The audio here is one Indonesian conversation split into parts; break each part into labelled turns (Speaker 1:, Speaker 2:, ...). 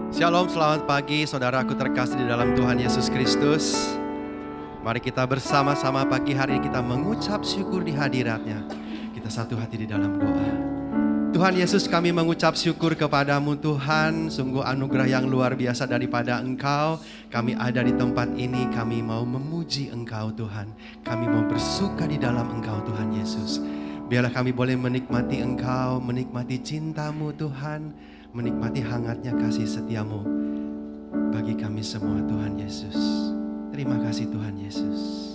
Speaker 1: Shalom, selamat pagi saudaraku terkasih di dalam Tuhan Yesus Kristus. Mari kita bersama-sama pagi hari ini kita mengucap syukur di hadirat-Nya. Kita satu hati di dalam doa. Tuhan Yesus, kami mengucap syukur kepadamu Tuhan. Sungguh anugerah yang luar biasa daripada Engkau. Kami ada di tempat ini, kami mau memuji Engkau Tuhan. Kami mau bersuka di dalam Engkau Tuhan Yesus. Biarlah kami boleh menikmati Engkau, menikmati cinta-Mu Tuhan, menikmati hangatnya kasih setiamu bagi kami semua Tuhan Yesus. Terima kasih Tuhan Yesus.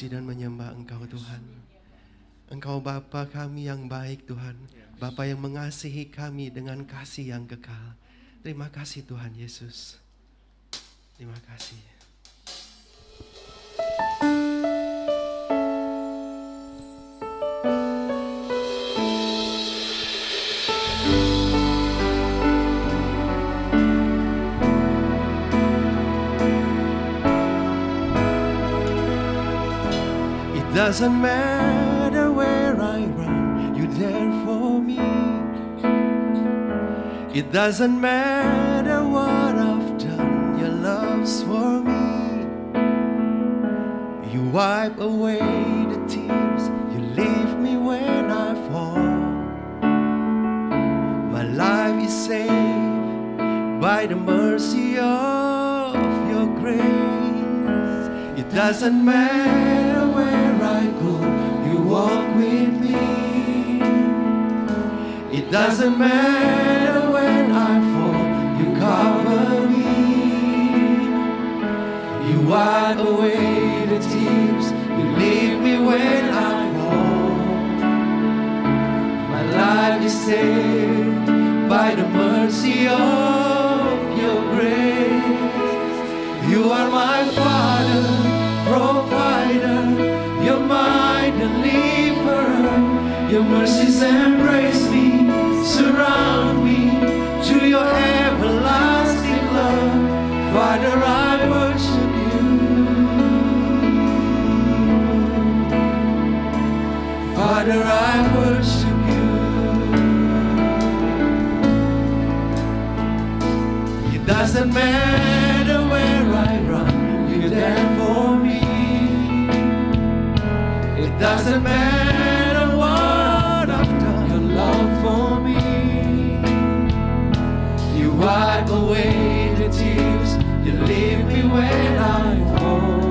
Speaker 1: memuji dan menyembah Engkau Tuhan. Engkau Bapa kami yang baik Tuhan. Bapa yang mengasihi kami dengan kasih yang kekal. Terima kasih Tuhan Yesus. Terima kasih. It doesn't matter where I run, you're there for me. It doesn't matter what I've done, your love's for me. You wipe away the tears, you leave me when I fall. My life is saved by the mercy of your grace. It doesn't matter where I go, you walk with me. It doesn't matter when I fall, you cover me. You wipe away the tears, you leave me when I fall. My life is saved by the mercy of your grace. You are my Father, provider, you're my deliverer. Your mercies embrace me, surround me to your everlasting love. Father, I worship you. Father, I worship you. It doesn't matter where I run, you're there for me. It doesn't matter what I've done, your love for me. You wipe away the tears, you leave me when I fall.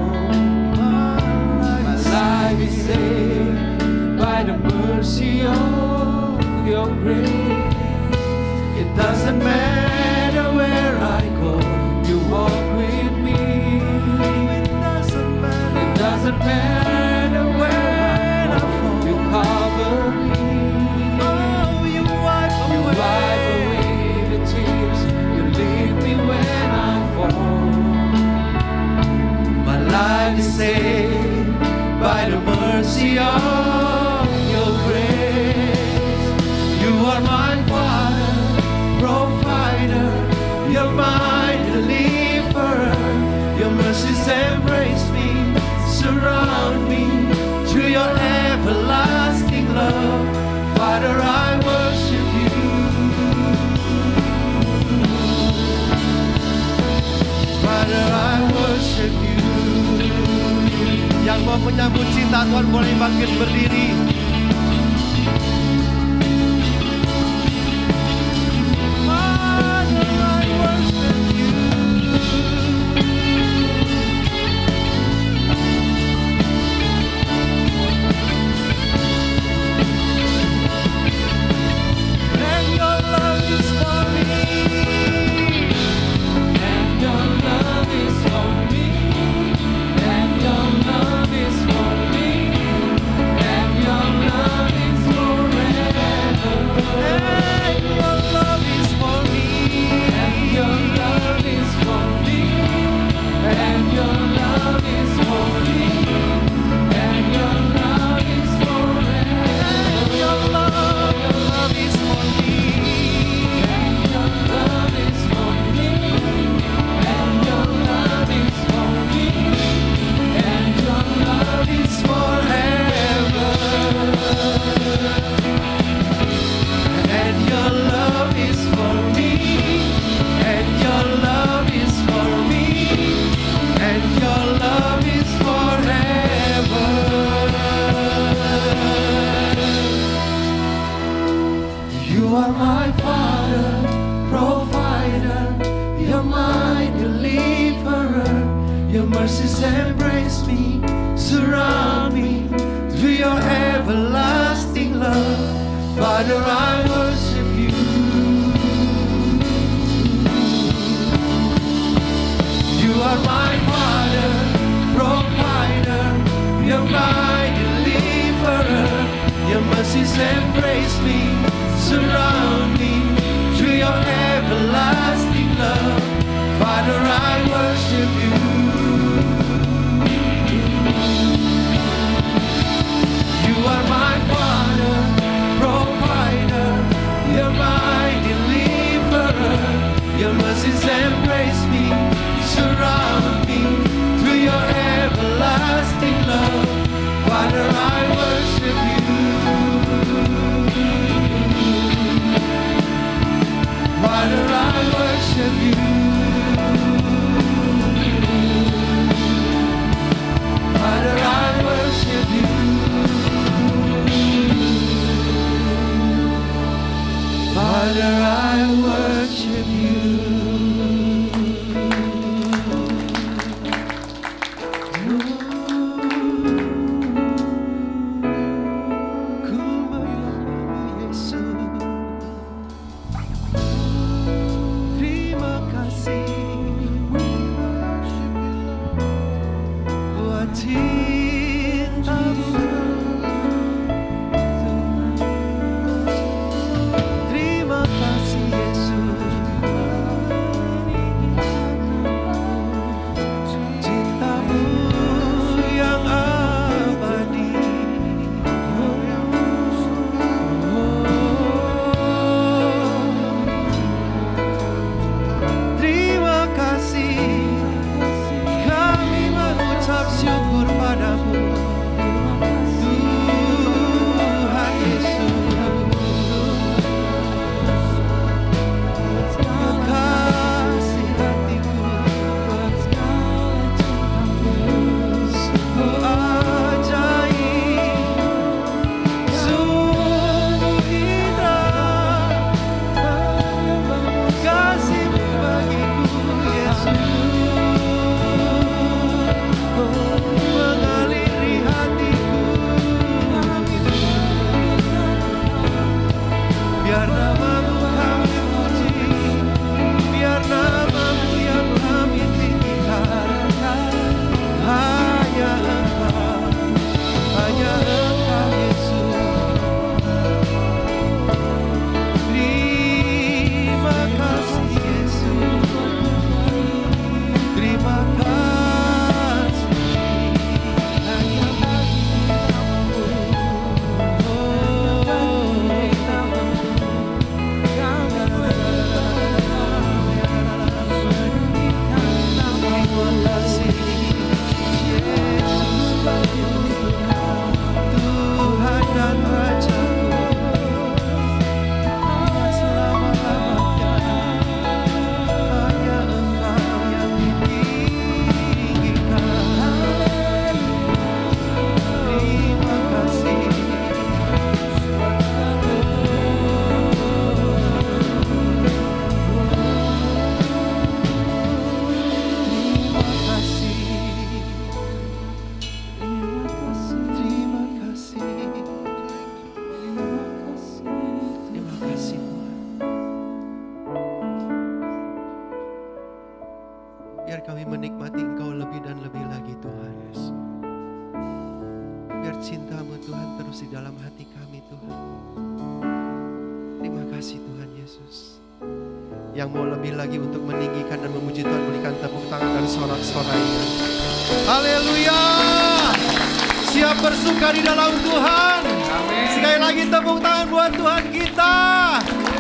Speaker 1: My life is saved by the mercy of your grace. It doesn't matter where I go, you walk with me. It doesn't matter when I fall, you cover me. Oh, you wipe away the tears, you leave me when I fall. My life is saved by the mercy of your grace. You are my Father, provider, you're my deliverer. Your mercies embrace me, surround me to your everlasting love. Father, I worship you. Father, I worship you. Yang mau menyambut cinta Tuhan boleh bangkit berdiri. Father, I worship you. And your love is for me. And your love is for me. And your love is for me. And your love is forever. And your love is for me. And your love is for me. And your love is for me. And your love is forever. And your love is for me. And your love is for me. And your love is for me. And your love is forever. And your love is for me. And your love is for me. And your love is forever. You are my Father, provider, you're my deliverer. Your mercies embrace me, surround me through your everlasting love. Father, I worship you. You are my Father, provider, you're mercies embrace me, surround me through your everlasting love. Father, I worship you. You are my Father, provider, you're my deliverer. Your mercies embrace me, surround me through your everlasting love. Father, I worship you. Father, I worship you. Father, I worship you. Father, I worship you.
Speaker 2: Biar kami menikmati Engkau lebih dan lebih lagi Tuhan. Biar cinta-Mu Tuhan terus di dalam hati kami Tuhan. Terima kasih Tuhan Yesus. Yang mau lebih lagi untuk meninggikan dan memuji Tuhan, berikan tepuk tangan dan sorak-sorai. Haleluya. Siap bersuka di dalam Tuhan. Amin. Sekali lagi tepuk tangan buat Tuhan kita.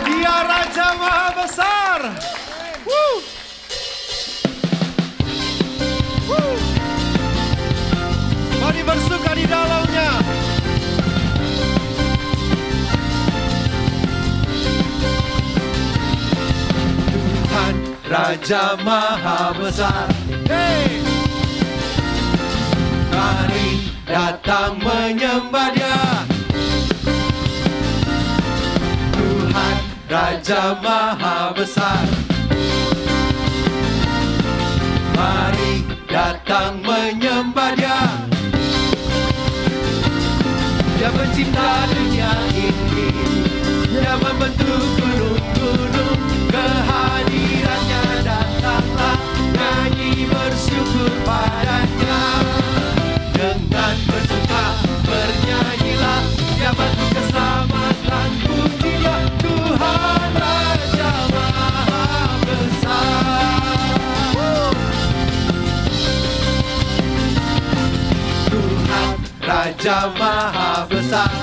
Speaker 2: Dia Raja Maha Besar. Mari bersuka di dalamnya. Tuhan Raja Maha Besar. Hey! Mari datang menyembah Dia. Tuhan Raja Maha Besar. Mari datang menyembah Dia. Dia pencipta dunia ini, Dia membentuk gunung-gunung. Kehadirannya datanglah, nyanyi bersyukur padanya. Dengan bersuka bernyanyilah, Dia bentuk Raja Maha Besar.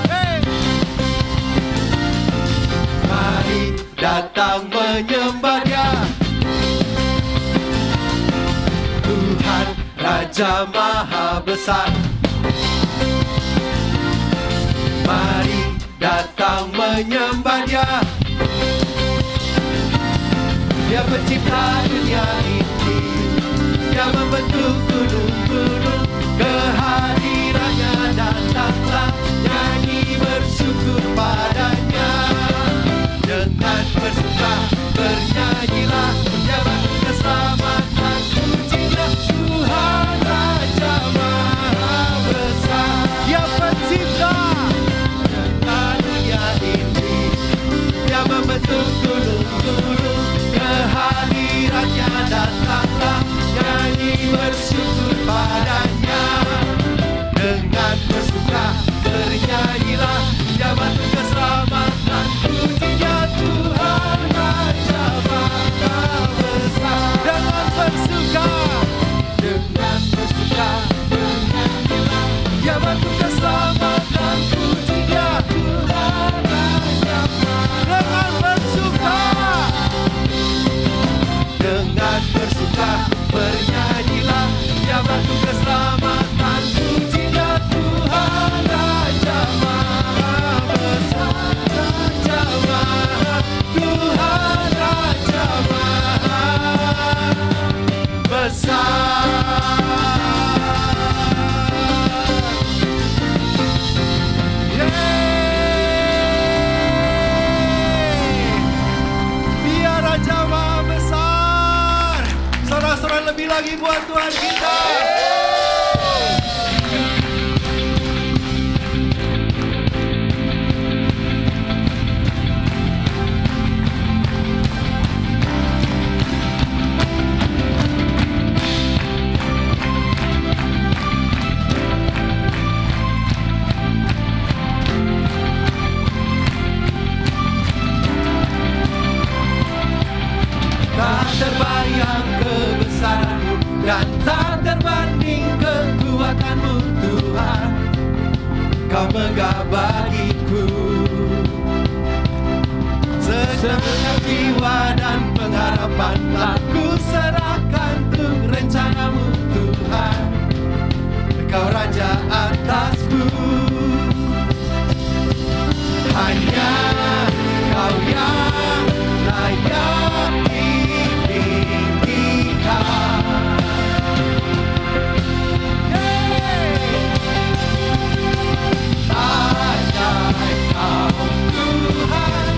Speaker 2: Mari datang menyembah Dia, Tuhan Raja Maha Besar. Mari datang menyembah Dia, Dia pencipta dunia ini, Dia membentuk gunung-gunung. Kehadirannya datanglah, nyanyi bersyukur padanya. Dengan bersuka bernyanyilah, menjabat keselamatan, pujilah Tuhan Raja Maha Besar. Dia pencipta dunia ini, Dia membentuk gunung-gunung. Kehadirannya datanglah, nyanyi bersyukur padanya. Dengan bersuka bernyanyilah, Dia bantu keselamatan, pujinya Tuhan Raja Maha Besar. Dengan bersuka bernyanyilah, Dia bantu keselamatan, pujinya Tuhan Raja Maha. Dengan bersuka bernyanyilah, Dia bantu keselamatan, pujinya Tuhan Raja Maha Besar. Raja Maha, Tuhan Raja Maha Besar. Dia Raja Maha Besar. Sorak-sorai lebih lagi buat Tuhan kita. Tak terbayang kebesaran-Mu dan tak terbanding kekuatan-Mu Tuhan. Kau megah bagiku, segenap jiwa dan pengharapan telah ku serahkan untuk rencana-Mu Tuhan. Kau Raja atasku, hanya Kau yang layak ditinggikan. Ajaib Kau Tuhan,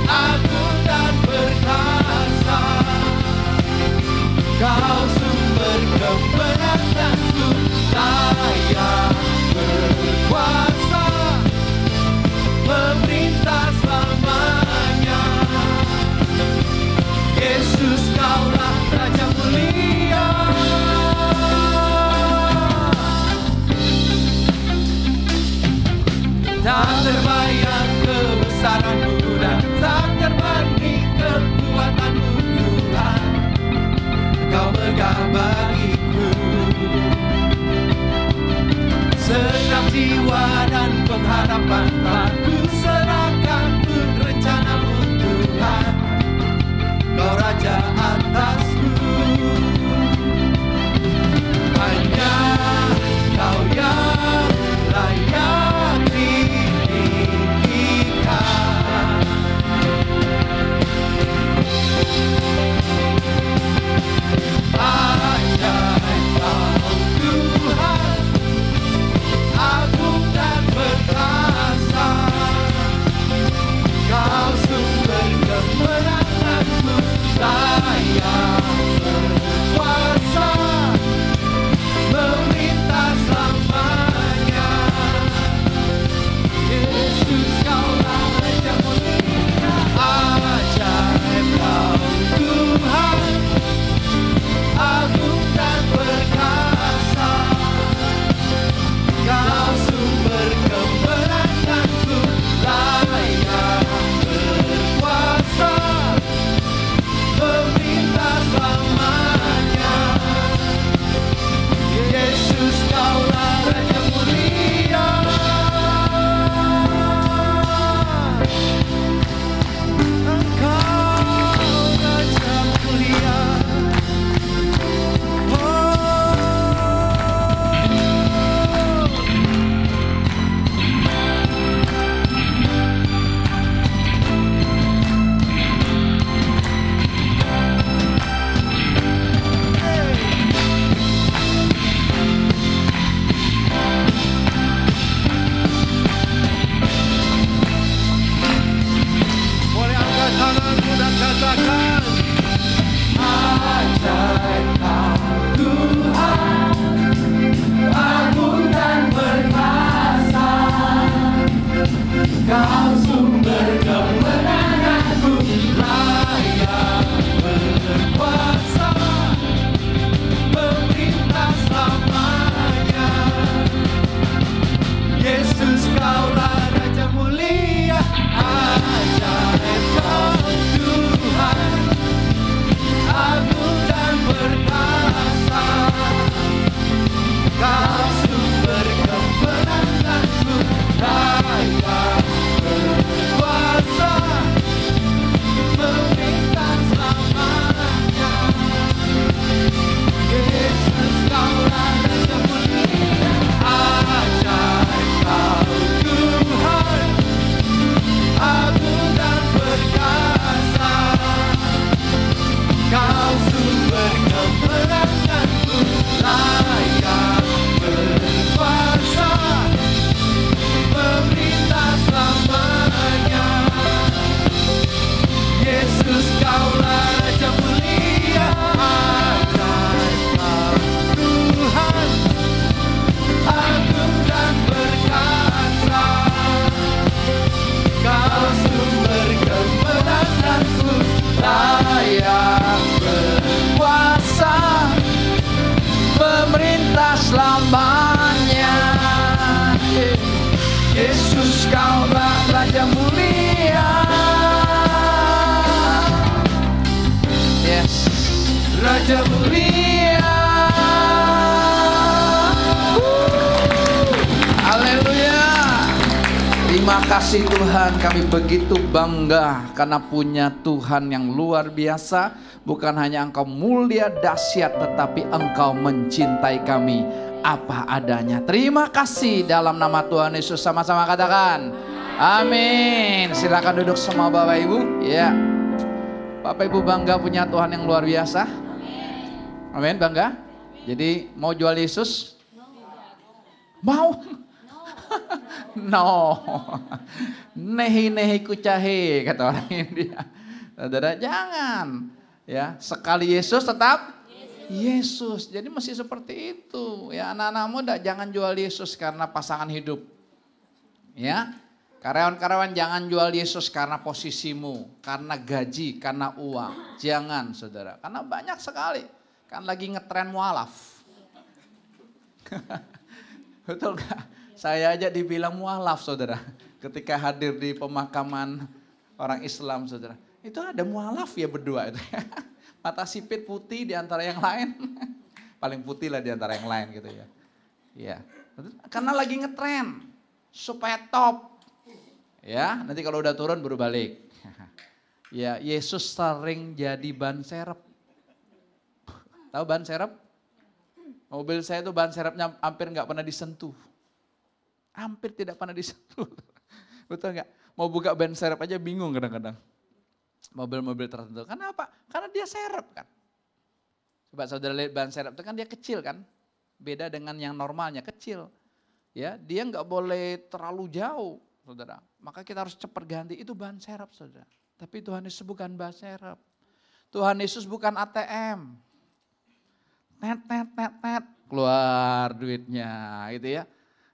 Speaker 2: agung dan perkasa. Kau sumber kemenanganku, layak berkuasa, memerintah selamanya. Yesus Kaulah Raja mulia. Tak terbayang kebesaran-Mu dan tak terbanding kekuatan-Mu Tuhan. Kau megah bagiku, segenap jiwa dan pengharapan telah ku serahkan untuk rencana-Mu Tuhan. Kau Raja atasku, hanya Kau yang layak ditinggikan. Ajaib Kau Tuhan, agung dan perkasa. Kau sumber kemenanganku, layak
Speaker 3: Kau sumber kemenanganku, layak berkuasa, pemerintah selamanya. Yesus, Kaulah Raja mulia, ajaib Kau Tuhan, agung dan perkasa. Kau sumber kemenanganku, layak berkuasa, memerintah selamanya. Yesus, Kaulah Raja mulia, ajaib Kau Tuhan, agung dan perkasa. Kau sumber kemenanganku, layak berkuasa, pemerintah selamanya. Yesus, Kaulah Raja mulia, ajaib Kau Tuhan, agung dan perkasa. Kau sumber kemenanganku, layak berkuasa, pemerintah selamanya. Yesus, Kaulah Raja mulia. Yes, Raja mulia. Haleluya. Terima kasih Tuhan, kami begitu bangga karena punya Tuhan yang luar biasa. Bukan hanya Engkau mulia dahsyat, tetapi Engkau mencintai kami apa adanya. Terima kasih, dalam nama Tuhan Yesus sama-sama katakan amin. Silakan duduk semua Bapak Ibu. Ya, Bapak Ibu bangga punya Tuhan yang luar biasa. Amin, bangga. Jadi mau jual Yesus? Mau? No. Nehi kucahe kata orang India. Saudara, jangan. Ya, sekali Yesus tetap Yesus. Jadi mesti seperti itu. Ya, anak-anak muda jangan jual Yesus karena pasangan hidup. Ya. Karyawan-karyawan jangan jual Yesus karena posisimu, karena gaji, karena uang. Jangan, Saudara. Karena banyak sekali. Kan lagi ngetren mualaf. Betul gak? Saya aja dibilang mualaf, Saudara. Ketika hadir di pemakaman orang Islam, Saudara. Itu ada mualaf ya berdua itu. Mata sipit putih di antara yang lain. Paling putih lah di antara yang lain gitu ya. Iya. Karena lagi ngetren. Supaya top. Ya, nanti kalau udah turun baru balik. Ya, Yesus sering jadi ban serep. Tahu ban serep? Mobil saya itu ban serepnya hampir nggak pernah disentuh. Hampir tidak pernah disentuh. Betul nggak? Mau buka ban serep aja bingung kadang-kadang. Mobil-mobil tertentu. Kenapa? Karena dia serep kan. Coba saudara lihat ban serep itu kan dia kecil kan. Beda dengan yang normalnya, kecil. Ya, dia nggak boleh terlalu jauh, Saudara. Maka kita harus cepat ganti, itu ban serep, Saudara. Tapi Tuhan Yesus bukan ban serep. Tuhan Yesus bukan ATM. Net, keluar duitnya gitu ya.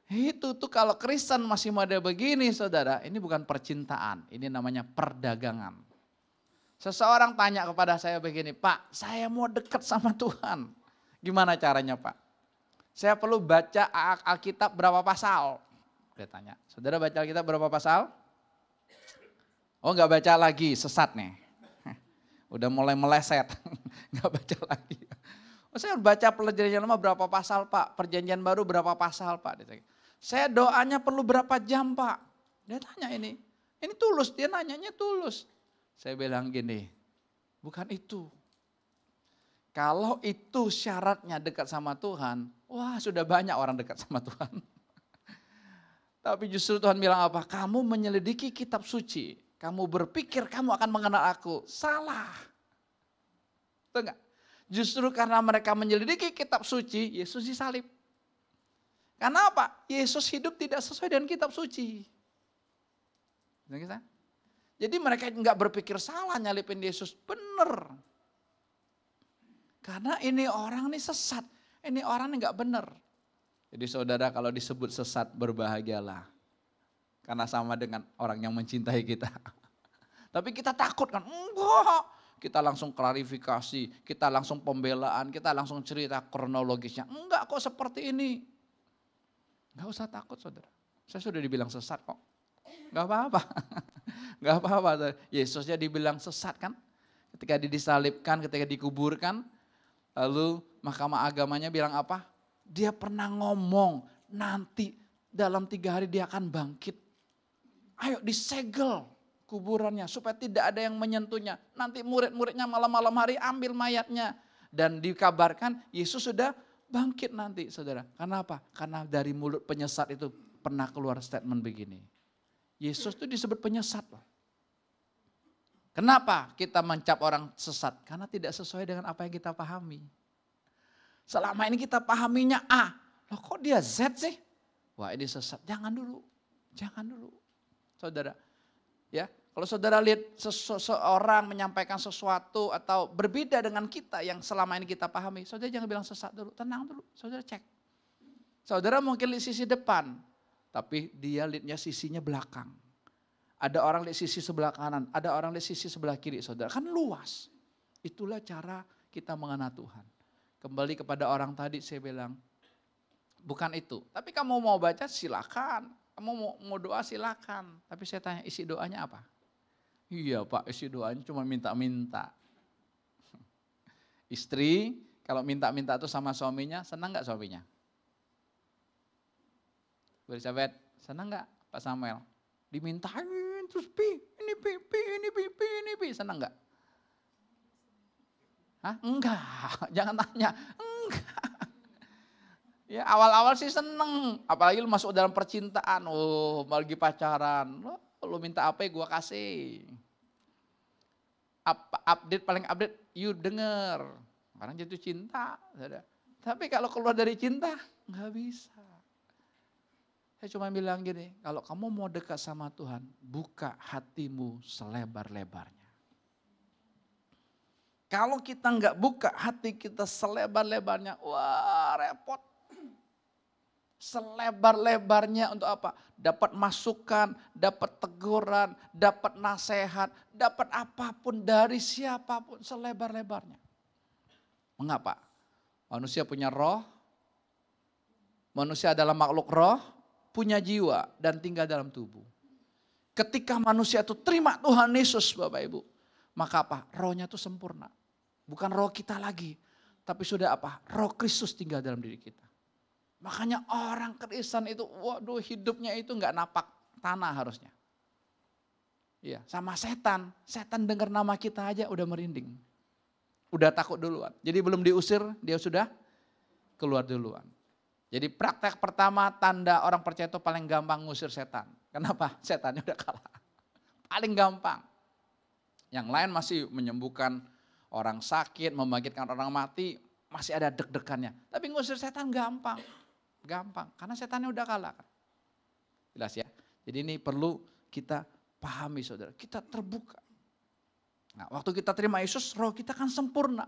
Speaker 3: Itu tuh kalau Kristen masih mode begini, Saudara, ini bukan percintaan, ini namanya perdagangan. Seseorang tanya kepada saya begini, Pak, saya mau dekat sama Tuhan. Gimana caranya, Pak? Saya perlu baca Alkitab berapa pasal? Dia tanya, Saudara baca Alkitab berapa pasal? Oh, enggak baca lagi, sesat nih. Udah mulai meleset, enggak baca lagi. Oh, saya baca perjanjian lama berapa pasal, Pak? Perjanjian baru berapa pasal, Pak? Dia tanya. Saya doanya perlu berapa jam, Pak? Dia tanya ini tulus, dia nanyanya tulus. Saya bilang gini, bukan itu. Kalau itu syaratnya dekat sama Tuhan, wah sudah banyak orang dekat sama Tuhan. Tapi justru Tuhan bilang apa? Kamu menyelidiki kitab suci, kamu berpikir kamu akan mengenal aku. Salah. Betul enggak? Justru karena mereka menyelidiki kitab suci, Yesus disalib. Karena apa? Yesus hidup tidak sesuai dengan kitab suci. Jadi mereka enggak berpikir salah nyalipin Yesus, benar. Karena ini orang ini sesat, ini orang ini enggak benar. Jadi saudara kalau disebut sesat berbahagialah. Karena sama dengan orang yang mencintai kita. Tapi kita takut kan, enggak. Kita langsung klarifikasi, kita langsung pembelaan, kita langsung cerita kronologisnya. Enggak kok seperti ini. Enggak usah takut saudara. Saya sudah dibilang sesat kok. Enggak apa-apa. Enggak apa-apa. Yesusnya dibilang sesat kan. Ketika disalibkan, ketika dikuburkan. Lalu mahkamah agamanya bilang apa? Dia pernah ngomong nanti dalam 3 hari dia akan bangkit. Ayo disegel kuburannya supaya tidak ada yang menyentuhnya. Nanti murid-muridnya malam-malam hari ambil mayatnya. Dan dikabarkan Yesus sudah bangkit nanti saudara. Karena apa? Karena dari mulut penyesat itu pernah keluar statement begini. Yesus itu disebut penyesat loh. Kenapa kita mencap orang sesat? Karena tidak sesuai dengan apa yang kita pahami. Selama ini kita pahaminya A. Loh kok dia Z sih? Wah ini sesat. Jangan dulu. Jangan dulu. Saudara, ya kalau saudara lihat seseorang menyampaikan sesuatu atau berbeda dengan kita yang selama ini kita pahami, saudara jangan bilang sesat dulu, tenang dulu, saudara cek. Saudara mungkin lihat sisi depan, tapi dia lihatnya sisinya belakang. Ada orang lihat sisi sebelah kanan, ada orang lihat sisi sebelah kiri, saudara kan luas. Itulah cara kita mengenal Tuhan. Kembali kepada orang tadi saya bilang, bukan itu, tapi kamu mau baca silakan. Kamu mau doa silakan, tapi saya tanya isi doanya apa? Iya Pak, isi doanya cuma minta-minta. Istri kalau minta-minta itu sama suaminya, senang gak suaminya? Bu Elizabeth, senang gak Pak Samuel? Dimintain terus ini pi, senang gak? Hah? Enggak, jangan tanya, enggak. Ya awal-awal sih seneng, apalagi lu masuk dalam percintaan, lagi pacaran, lu minta apa ya gua kasih. Update paling update, you denger, orang jatuh cinta. Tapi kalau keluar dari cinta, nggak bisa. Saya cuma bilang gini, kalau kamu mau dekat sama Tuhan, buka hatimu selebar-lebarnya. Kalau kita nggak buka hati kita selebar-lebarnya, wah repot. Selebar-lebarnya untuk apa? Dapat masukan, dapat teguran, dapat nasihat, dapat apapun dari siapapun selebar-lebarnya. Mengapa? Manusia punya roh, manusia adalah makhluk roh, punya jiwa dan tinggal dalam tubuh. Ketika manusia itu terima Tuhan Yesus Bapak Ibu, maka apa? Rohnya itu sempurna. Bukan roh kita lagi, tapi sudah apa? Roh Kristus tinggal dalam diri kita. Makanya orang Kristen itu, waduh hidupnya itu nggak napak tanah harusnya. Iya, sama setan. Setan dengar nama kita aja udah merinding. Udah takut duluan. Jadi belum diusir, dia sudah keluar duluan. Jadi praktek pertama tanda orang percaya itu paling gampang ngusir setan. Kenapa? Setannya udah kalah. Paling gampang. Yang lain masih menyembuhkan orang sakit, membangkitkan orang mati, masih ada deg-degannya. Tapi ngusir setan gampang. Gampang, karena setannya udah kalah kan. Jelas ya. Jadi ini perlu kita pahami saudara, kita terbuka. Nah waktu kita terima Yesus, roh kita kan sempurna.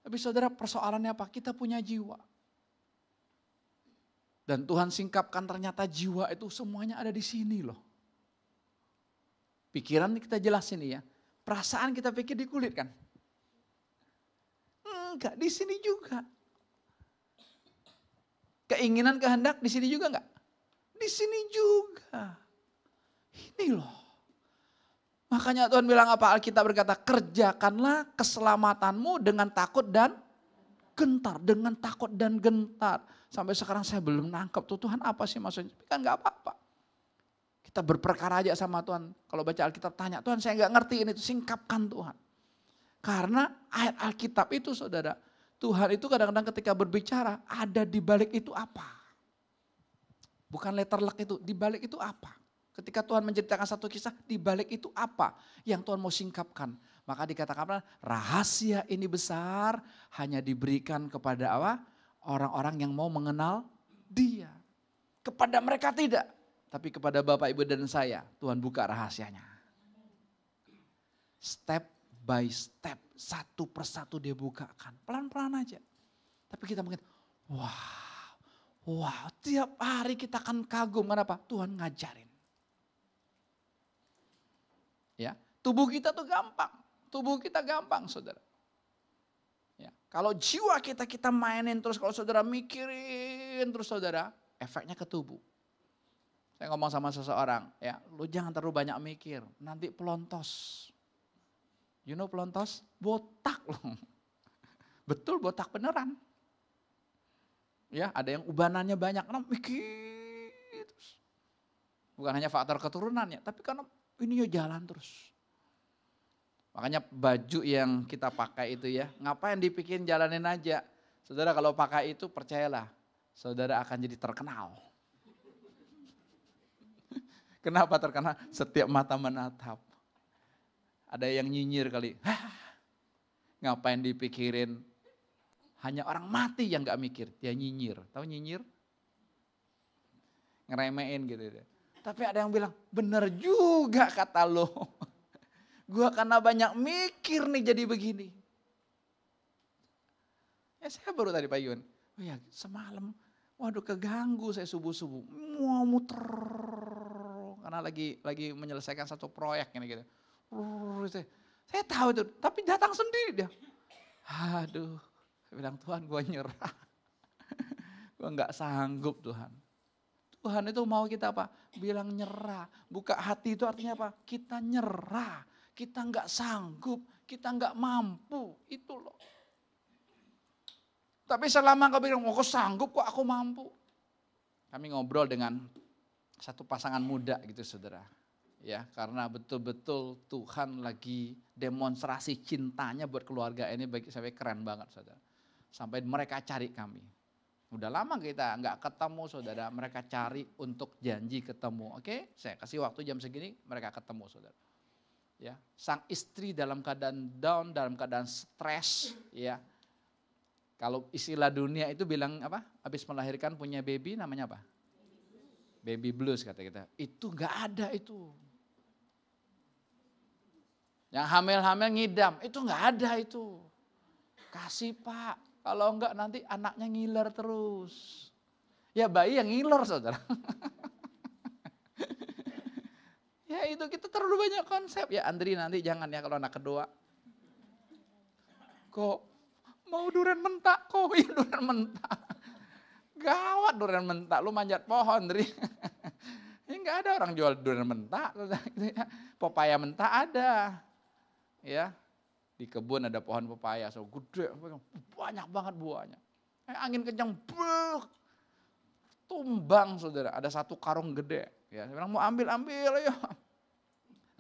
Speaker 3: Tapi saudara persoalannya apa? Kita punya jiwa. Dan Tuhan singkapkan ternyata jiwa itu semuanya ada di sini loh. Pikiran kita jelasin ya. Perasaan kita pikir di kulit kan? Enggak, di sini juga. Keinginan, kehendak di sini juga enggak? Di sini juga. Ini loh. Makanya Tuhan bilang apa? Alkitab berkata, kerjakanlah keselamatanmu dengan takut dan gentar. Dengan takut dan gentar. Sampai sekarang saya belum nangkep tuh Tuhan apa sih maksudnya. Tapi kan enggak apa-apa. Kita berperkara aja sama Tuhan. Kalau baca Alkitab tanya, Tuhan saya enggak ngerti ini, singkapkan Tuhan. Karena ayat Alkitab itu saudara, Tuhan itu kadang-kadang ketika berbicara, ada di balik itu apa? Bukan letterlock itu, di balik itu apa? Ketika Tuhan menceritakan satu kisah, di balik itu apa yang Tuhan mau singkapkan? Maka dikatakan rahasia ini besar hanya diberikan kepada apa? Orang-orang yang mau mengenal Dia. Kepada mereka tidak, tapi kepada Bapak, Ibu dan saya, Tuhan buka rahasianya. Step by step, satu persatu dia bukakan. Pelan-pelan aja. Tapi kita mungkin, wow, tiap hari kita akan kagum. Kenapa? Tuhan ngajarin. Ya, tubuh kita tuh gampang. Tubuh kita gampang, saudara. Ya, kalau jiwa kita mainin terus, kalau saudara mikirin terus saudara, efeknya ke tubuh. Saya ngomong sama seseorang, ya, lu jangan terlalu banyak mikir, nanti pelontos. You know pelontos? Botak loh. Betul, botak beneran. Ya, ada yang ubanannya banyak, karena mikir terus. Bukan hanya faktor keturunannya, tapi karena ininya jalan terus. Makanya baju yang kita pakai itu ya, ngapain dipikirin, jalanin aja. Saudara kalau pakai itu percayalah, saudara akan jadi terkenal. Kenapa terkenal? Setiap mata menatap. Ada yang nyinyir kali. Ngapain dipikirin? Hanya orang mati yang gak mikir. Dia nyinyir. Tahu nyinyir? Ngeremein gitu. Tapi ada yang bilang, bener juga kata lo. Gua karena banyak mikir nih jadi begini. Ya saya baru tadi pagi. Oh ya semalam. Waduh keganggu saya subuh-subuh. Mau muter. Karena lagi menyelesaikan satu proyek ini gitu. Saya tahu itu, tapi datang sendiri dia. Aduh, saya bilang Tuhan gue nyerah. Gue gak sanggup Tuhan. Tuhan itu mau kita apa? Bilang nyerah. Buka hati itu artinya apa? Kita nyerah. Kita gak sanggup, kita gak mampu. Itu loh. Tapi selama kau bilang, aku sanggup kok aku mampu. Kami ngobrol dengan satu pasangan muda gitu saudara. Ya, karena betul-betul Tuhan lagi demonstrasi cintanya buat keluarga ini, bagi saya keren banget saudara. Sampai mereka cari kami. Udah lama kita nggak ketemu saudara, mereka cari untuk janji ketemu. Oke, saya kasih waktu jam segini, mereka ketemu saudara. Ya, sang istri dalam keadaan down, dalam keadaan stres, ya. Kalau istilah dunia itu bilang apa? Habis melahirkan punya baby namanya apa? Baby blues kata kita. Itu nggak ada itu. Yang hamil-hamil ngidam, itu nggak ada itu. Kasih Pak, kalau enggak nanti anaknya ngiler terus. Ya bayi yang ngiler saudara. Ya itu kita terlalu banyak konsep. Ya Andri nanti jangan ya kalau anak kedua. Kok mau durian mentah? Kok ya durian mentah? Gawat durian mentah, lu manjat pohon Andri. Ya nggak ada orang jual durian mentah. Pepaya mentah ada. Ya, di kebun ada pohon pepaya, so gede, banyak banget buahnya. Angin kencang, tumbang saudara, ada satu karung gede. Ya, saya bilang mau ambil ya.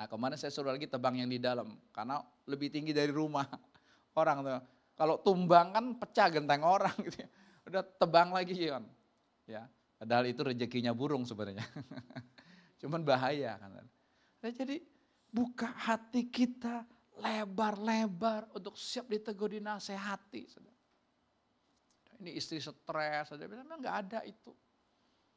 Speaker 3: Nah kemarin saya suruh lagi tebang yang di dalam, karena lebih tinggi dari rumah orang tuh. Kalau tumbang kan pecah genteng orang gitu ya. Udah tebang lagi ya. Ya, padahal itu rezekinya burung sebenarnya. Cuman bahaya kan. Nah, jadi buka hati kita lebar-lebar untuk siap ditegur, dinasehati. Ini istri stres, saja bilang nggak ada itu.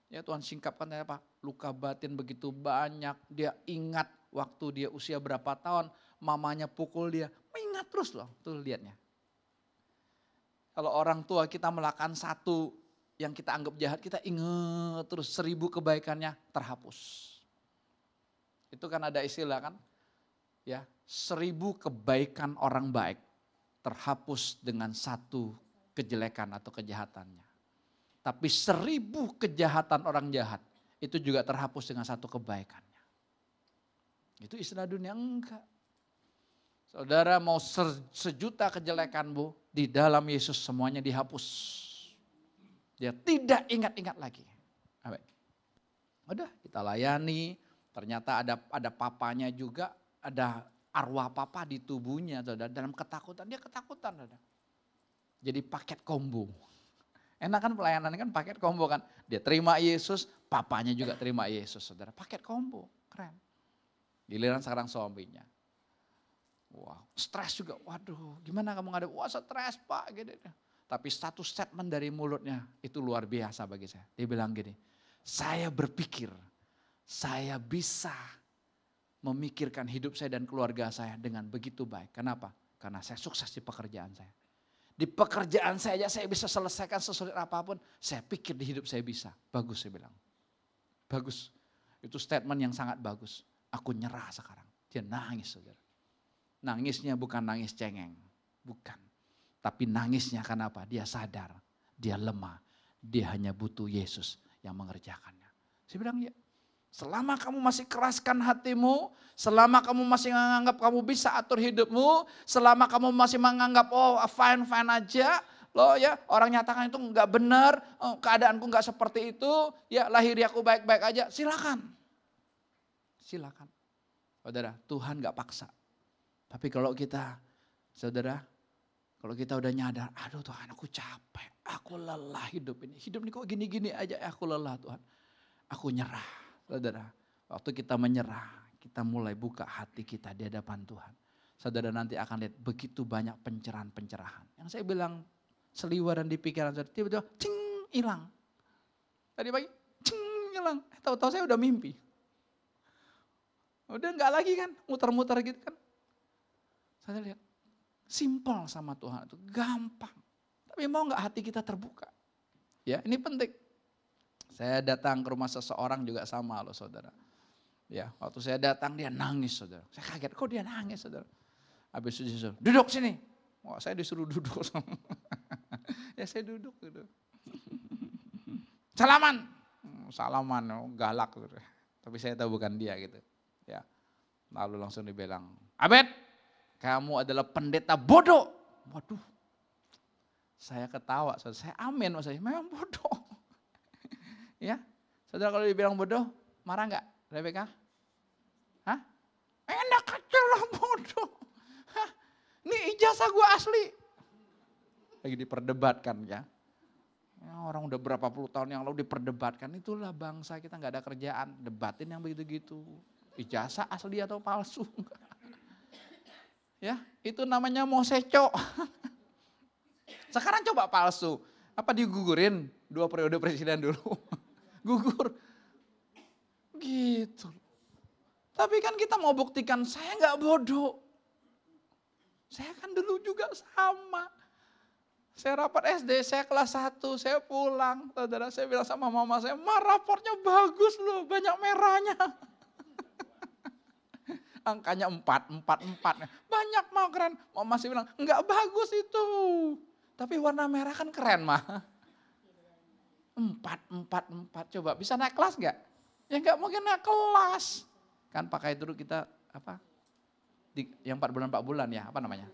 Speaker 3: Ya Tuhan singkapkan apa? Luka batin begitu banyak. Dia ingat waktu dia usia berapa tahun, mamanya pukul dia. Ingat terus loh, tuh lihatnya. Kalau orang tua kita melakukan satu yang kita anggap jahat, kita ingat terus 1000 kebaikannya terhapus. Itu kan ada istilah kan? Ya, 1000 kebaikan orang baik terhapus dengan satu kejelekan atau kejahatannya. Tapi 1000 kejahatan orang jahat itu juga terhapus dengan satu kebaikannya. Itu istilah dunia enggak. Saudara mau sejuta kejelekan bu, di dalam Yesus semuanya dihapus. Dia tidak ingat-ingat lagi. Udah kita layani, ternyata ada papanya juga. Ada arwah papa di tubuhnya, saudara, dalam ketakutan. Dia ketakutan, saudara. Jadi paket combo. Enak kan pelayanan kan paket combo kan. Dia terima Yesus, papanya juga terima Yesus, saudara. Paket combo, keren. Giliran sekarang suaminya. Wow, stres juga. Waduh, gimana kamu ngadep? Wah stres Pak, gitu. Tapi satu statement dari mulutnya itu luar biasa bagi saya. Dia bilang gini, saya berpikir saya bisa memikirkan hidup saya dan keluarga saya dengan begitu baik. Kenapa? Karena saya sukses di pekerjaan saya. Di pekerjaan saya aja saya bisa selesaikan sesulit apapun. Saya pikir di hidup saya bisa. Bagus saya bilang. Bagus. Itu statement yang sangat bagus. Aku nyerah sekarang. Dia nangis, saudara. Nangisnya bukan nangis cengeng, bukan. Tapi nangisnya karena apa? Dia sadar, dia lemah, dia hanya butuh Yesus yang mengerjakannya. Saya bilang ya, selama kamu masih keraskan hatimu, selama kamu masih menganggap kamu bisa atur hidupmu, selama kamu masih menganggap oh fine aja, loh ya orang nyatakan itu enggak benar, oh, keadaanku enggak seperti itu, ya lahiriaku baik-baik aja, silakan. Silakan. Saudara, Tuhan enggak paksa. Tapi kalau kita, saudara, kalau kita udah nyadar, aduh Tuhan aku capek, aku lelah hidup ini kok gini-gini aja, aku lelah Tuhan, aku nyerah. Saudara, waktu kita menyerah, kita mulai buka hati kita di hadapan Tuhan. Saudara nanti akan lihat begitu banyak pencerahan-pencerahan. Yang saya bilang seliweran di pikiran saudara, tiba-tiba cing hilang. Tadi pagi cing hilang, tahu-tahu saya udah mimpi. Udah enggak lagi kan, muter-muter gitu kan. Saya lihat, simpel sama Tuhan itu, gampang. Tapi mau enggak hati kita terbuka? Ya ini penting. Saya datang ke rumah seseorang juga sama loh saudara. Ya, waktu saya datang dia nangis saudara. Saya kaget, kok dia nangis saudara. Habis itu disuruh, duduk sini. Wah saya disuruh duduk. Ya saya duduk gitu. Salaman, galak saudara. Tapi saya tahu bukan dia gitu. Ya, lalu langsung dibilang, Abed, kamu adalah pendeta bodoh. Waduh, saya ketawa, saudara. Saya amin maksudnya, memang bodoh. Ya, saudara kalau dibilang bodoh, marah enggak Rebecca? Hah? Enak aja lah bodoh. Hah? Ini ijazah gue asli. Lagi diperdebatkan ya. Orang udah berapa puluh tahun yang lalu diperdebatkan, itulah bangsa kita nggak ada kerjaan, debatin yang begitu-gitu. Ijazah asli atau palsu. Ya, itu namanya moseco. Sekarang coba palsu. Apa digugurin 2 periode presiden dulu? Gugur. Gitu. Tapi kan kita mau buktikan saya nggak bodoh. Saya kan dulu juga sama. Saya rapat SD, saya kelas 1, saya pulang. Saudara, saya bilang sama mama saya, Ma raportnya bagus loh, banyak merahnya. Angkanya 4. Banyak mah keren. Mama masih bilang, enggak bagus itu. Tapi warna merah kan keren mah. 4. Coba bisa naik kelas enggak? Ya enggak mungkin naik kelas. Kan pakai dulu kita apa? Yang 4 bulan ya, apa namanya?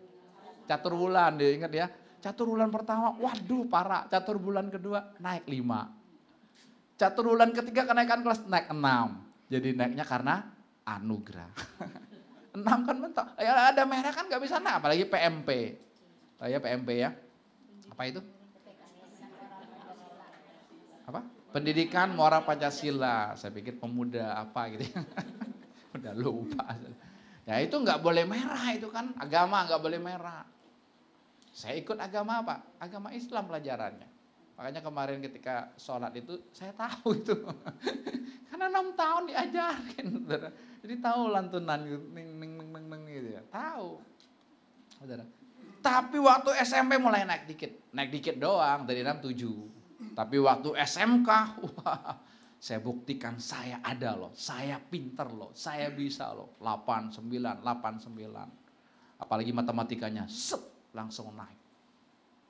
Speaker 3: Catur bulan, ingat ya. Catur bulan pertama, waduh parah. Catur bulan kedua naik 5. Catur bulan ketiga kenaikan kelas naik 6. Jadi naiknya karena anugerah. 6 kan mentok. Ya ada merah kan gak bisa naik, apalagi PMP. Ya PMP ya. Apa itu? Apa? Pendidikan Moral Pancasila. Saya pikir pemuda apa gitu. Udah lupa. Ya itu gak boleh merah itu kan. Agama gak boleh merah. Saya ikut agama apa? Agama Islam pelajarannya. Makanya kemarin ketika sholat itu saya tahu itu. Karena 6 tahun diajarin. Jadi tahu lantunan gitu. Gitu ya. Tahu. Saudara. Tapi waktu SMP mulai naik dikit. Naik dikit doang dari 6 7. Tapi waktu SMK, wah, saya buktikan saya ada loh. Saya pinter loh. Saya bisa loh. 89. Apalagi matematikanya. Langsung naik.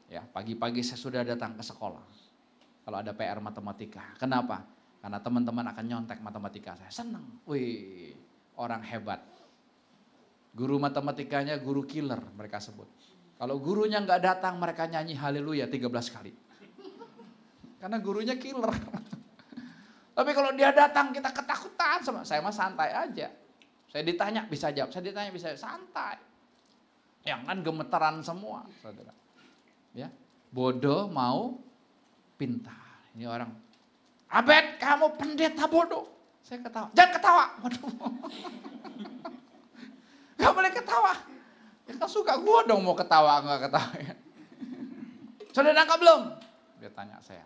Speaker 3: Ya, pagi-pagi saya sudah datang ke sekolah. Kalau ada PR matematika. Kenapa? Karena teman-teman akan nyontek matematika saya. Senang. Wih, orang hebat. Guru matematikanya guru killer mereka sebut. Kalau gurunya nggak datang mereka nyanyi haleluya 13 kali. Karena gurunya killer. Tapi kalau dia datang kita ketakutan sama. Saya mah santai aja. Saya ditanya bisa jawab, saya ditanya bisa jawab. Santai. Yang kan gemetaran semua, saudara. Ya, bodoh mau pintar. Ini orang, Abed kamu pendeta bodoh. Saya ketawa, jangan ketawa. Waduh. Gak boleh ketawa. Ya kan suka gue dong mau ketawa nggak ketawa. Sudah nangkap belum? Dia tanya saya.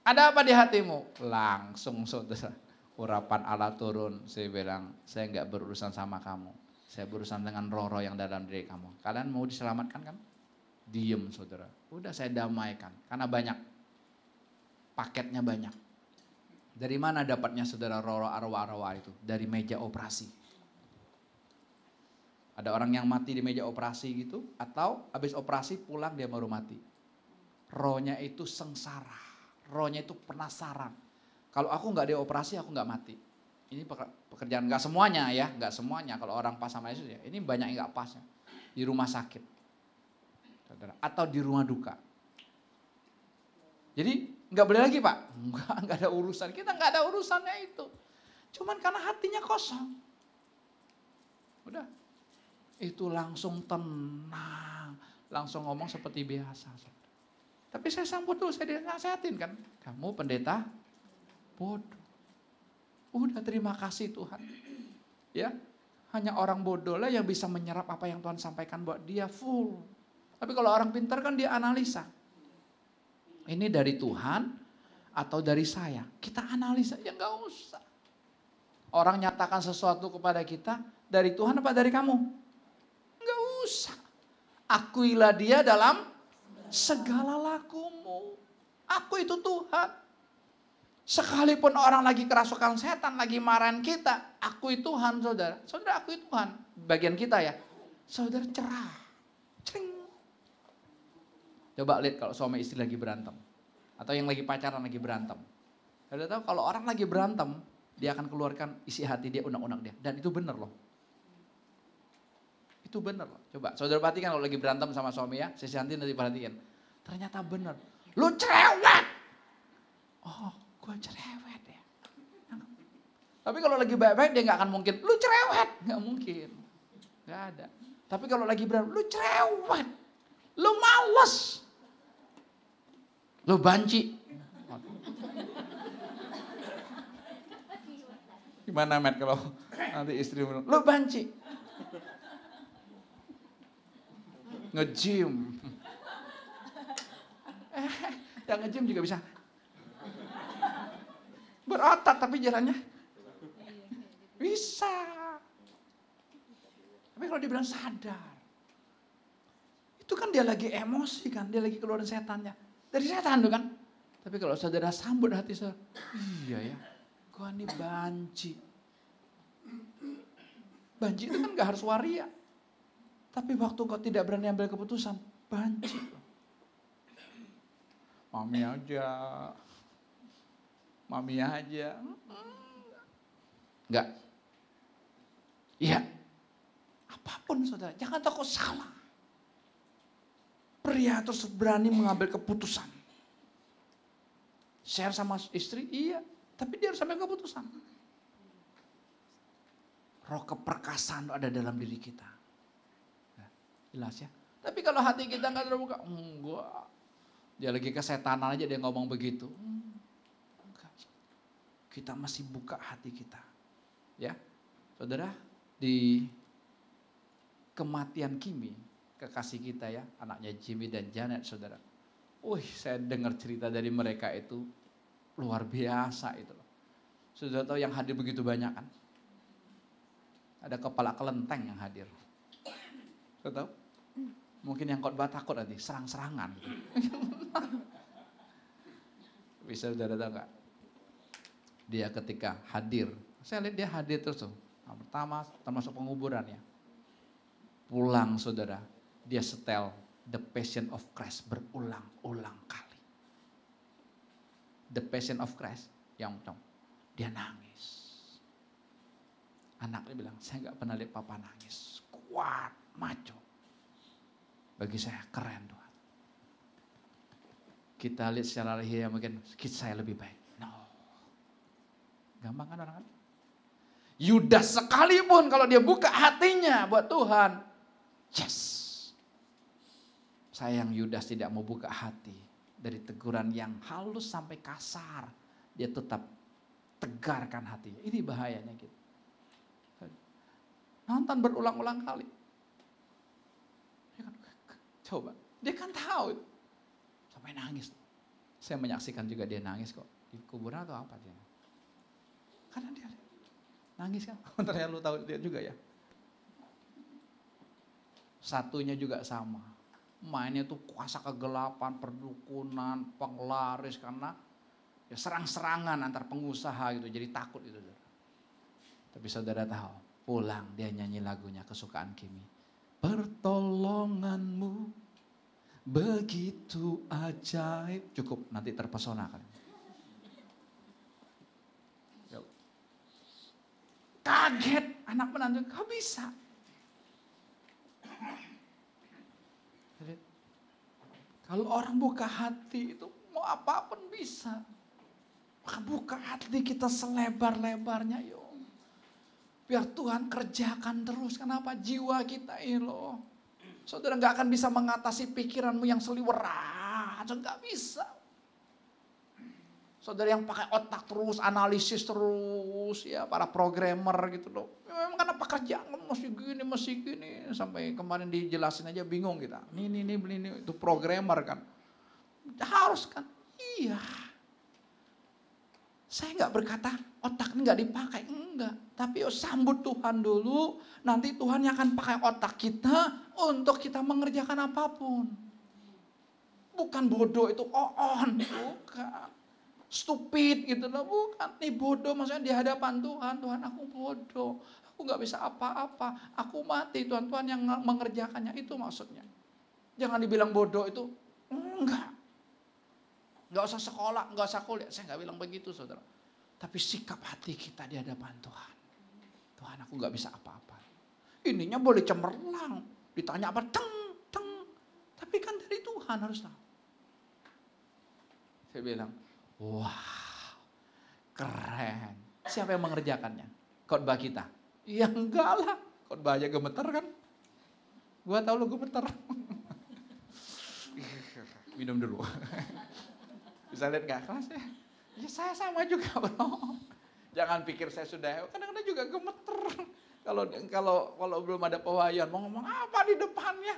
Speaker 3: Ada apa di hatimu? Langsung saudara, urapan Allah turun. Saya bilang, saya nggak berurusan sama kamu. Saya berurusan dengan roh-roh yang dalam diri kamu. Kalian mau diselamatkan kan? Diem saudara. Udah saya damaikan. Karena banyak. Paketnya banyak. Dari mana dapatnya saudara roh-roh arwah-arwah itu? Dari meja operasi. Ada orang yang mati di meja operasi gitu, atau habis operasi pulang dia baru mati. Rohnya itu sengsara, rohnya itu penasaran. Kalau aku nggak dioperasi, aku nggak mati. Ini pekerjaan, nggak semuanya ya, nggak semuanya. Kalau orang pas sama Yesus ya, ini banyak yang nggak pas ya. Di rumah sakit, saudara, atau di rumah duka. Jadi nggak boleh lagi Pak, nggak ada urusan. Kita nggak ada urusannya itu. Cuman karena hatinya kosong. Udah, itu langsung tenang, langsung ngomong seperti biasa. Tapi saya sambut dulu, saya dinasihatin kan. Kamu pendeta bodoh. Udah, terima kasih Tuhan. Ya, hanya orang bodoh lah yang bisa menyerap apa yang Tuhan sampaikan buat dia full. Tapi kalau orang pintar kan dia analisa. Ini dari Tuhan atau dari saya? Kita analisa, ya nggak usah. Orang nyatakan sesuatu kepada kita, dari Tuhan apa dari kamu? Nggak usah. Akuilah dia dalam segala lakumu. Aku itu Tuhan. Sekalipun orang lagi kerasukan setan, lagi marahin kita, akui Tuhan saudara. Saudara akui Tuhan. Bagian kita ya. Saudara cerah. Cering. Coba lihat kalau suami istri lagi berantem. Atau yang lagi pacaran lagi berantem. Saudara tahu kalau orang lagi berantem, dia akan keluarkan isi hati dia, unek-unek dia. Dan itu benar loh. Itu benar loh. Coba saudara perhatikan kalau lagi berantem sama suami ya. Sisi nanti perhatikan. Ternyata benar. Lu cerewet. Oh, gue cerewet ya. Tapi kalau lagi baik-baik dia gak akan mungkin. Lu cerewet. Gak mungkin. Gak ada. Tapi kalau lagi berantem. Lu cerewet. Lu males. Lu banci. Gimana Matt kalau nanti istri lu banci. Nge-gym. Yang nge-gym juga bisa. Berotot tapi jalannya bisa. Tapi kalau dibilang sadar. Itu kan dia lagi emosi kan. Dia lagi keluarin setannya. Dari setan tuh kan. Tapi kalau saudara sambut hati saudara. Iya ya. Gua nih banci. Banci itu kan gak harus waria. Tapi waktu kau tidak berani ambil keputusan. Banci. Mami aja. Mami aja. Enggak. Iya. Apapun saudara. Jangan takut salah. Pria terus berani mengambil keputusan. Share sama istri, iya. Tapi dia harus ambil keputusan. Roh keperkasaan ada dalam diri kita. Nah, jelas ya. Tapi kalau hati kita nggak terbuka, enggak. Dia lagi kesetanan aja dia ngomong begitu. Enggak. Kita masih buka hati kita. Ya, saudara, di kematian Kimi, kekasih kita ya, anaknya Jimmy dan Janet saudara. Saya dengar cerita dari mereka itu luar biasa itu loh. Sudah tahu yang hadir begitu banyak kan? Ada kepala kelenteng yang hadir. Sudah tahu? Mungkin yang khotbah takut nanti, serang-serangan. Bisa saudara tahu gak? Dia ketika hadir, saya lihat dia hadir terus tuh. Nah, pertama termasuk penguburan ya. Pulang saudara. Dia setel The Passion of Christ berulang-ulang kali. The Passion of Christ yang dia nangis. Anaknya bilang, saya gak pernah lihat papa nangis. Kuat, maco. Bagi saya keren Tuhan. Kita lihat secara lahiriah mungkin saya lebih baik. No. Gampang kan orang kan? Yudas sekalipun kalau dia buka hatinya buat Tuhan. Yes. Sayang Yudas tidak mau buka hati. Dari teguran yang halus sampai kasar. Dia tetap tegarkan hatinya. Ini bahayanya gitu. Nonton berulang-ulang kali. Coba. Dia kan tahu. Sampai nangis. Saya menyaksikan juga dia nangis kok. Di kuburan atau apa dia. Karena dia nangis kan. Ternyata lu tahu dia juga ya. Satunya juga sama. Mainnya tuh kuasa kegelapan, perdukunan, penglaris karena ya serang-serangan antar pengusaha gitu. Jadi takut itu. Tapi saudara tahu, Pulang dia nyanyi lagunya kesukaan Kimi. Pertolonganmu begitu ajaib. Cukup, nanti terpesona kan. Kaget anak menantu, kau bisa. Kalau orang buka hati itu mau apapun bisa. Maka buka hati kita selebar-lebarnya yuk. Biar Tuhan kerjakan terus. Kenapa? Jiwa kita ini loh. Saudara gak akan bisa mengatasi pikiranmu yang seliweran. Gak bisa. Saudara yang pakai otak terus, analisis terus. Ya para programmer gitu loh. Ya, memang karena pekerjaan masih gini. Sampai kemarin dijelasin aja bingung kita. Ini itu programmer kan. Harus kan? Iya. Saya nggak berkata otak ini nggak dipakai, enggak. Tapi sambut Tuhan dulu, nanti Tuhan yang akan pakai otak kita untuk kita mengerjakan apapun. Bukan bodoh itu on, bukan. Stupid gitu loh, bukan. Nih bodoh maksudnya di hadapan Tuhan, Tuhan aku bodoh. Aku nggak bisa apa-apa, aku mati, Tuhan yang mengerjakannya, itu maksudnya. Jangan dibilang bodoh itu, enggak. Nggak usah sekolah, nggak usah kuliah. Saya nggak bilang begitu saudara. Tapi sikap hati kita di hadapan Tuhan. Tuhan aku nggak bisa apa-apa. Ininya boleh cemerlang. Ditanya apa? Teng. Tapi kan dari Tuhan harus tahu. Saya bilang, wah keren. Siapa yang mengerjakannya? Khotbah kita? Ya enggak lah. Khotbah aja gemeter kan. Gua tahu lu gemeter. Minum dulu. Bisa lihat gak kelas ya? Ya saya sama juga bro. Jangan pikir saya sudah, kadang-kadang juga gemeter. Kalau belum ada pewahyuan, mau ngomong apa di depannya?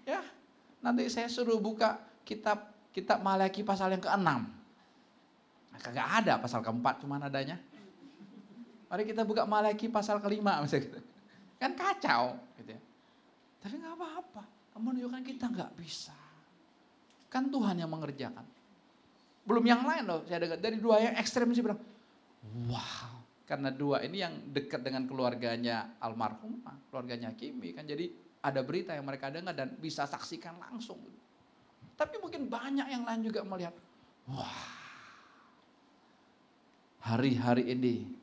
Speaker 3: Ya, nanti saya suruh buka kitab Malaki pasal yang ke-6. Nah, kagak ada pasal ke-4, cuman adanya. Mari kita buka Malaki pasal ke-5 misalnya gitu. Kan kacau gitu ya. Tapi gak apa-apa, menunjukkan kita gak bisa. Kan Tuhan yang mengerjakan. Belum yang lain loh, saya dengar dari dua yang ekstrem sih bilang, wow, karena dua ini yang dekat dengan keluarganya almarhumah, keluarganya Kimi kan, jadi ada berita yang mereka dengar dan bisa saksikan langsung. Tapi mungkin banyak yang lain juga melihat, wah, hari-hari ini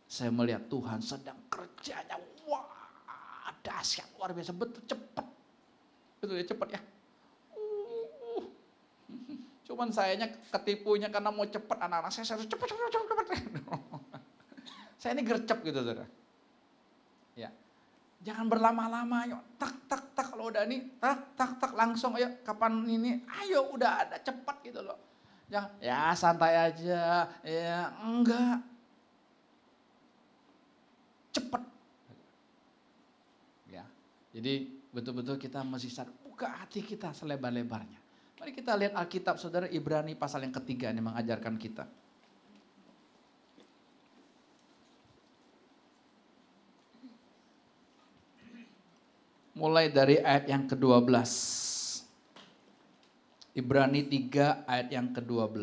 Speaker 3: saya melihat Tuhan sedang kerjanya, wah, dahsyat luar biasa, betul cepat, betul ya cepat ya. Cuman sayanya ketipunya karena mau cepat anak-anak saya harus cepat. Saya ini gercep gitu saudara. Ya, jangan berlama-lama, yuk tak kalau udah ini tak langsung ayo kapan ini, ayo udah ada cepat gitu loh. Jangan ya santai aja, ya enggak. Cepat. Ya, jadi betul-betul kita mesti sadar, buka hati kita selebar-lebarnya. Mari kita lihat Alkitab saudara, Ibrani pasal yang ketiga ini mengajarkan kita. Mulai dari ayat yang ke-12. Ibrani 3 ayat yang ke-12.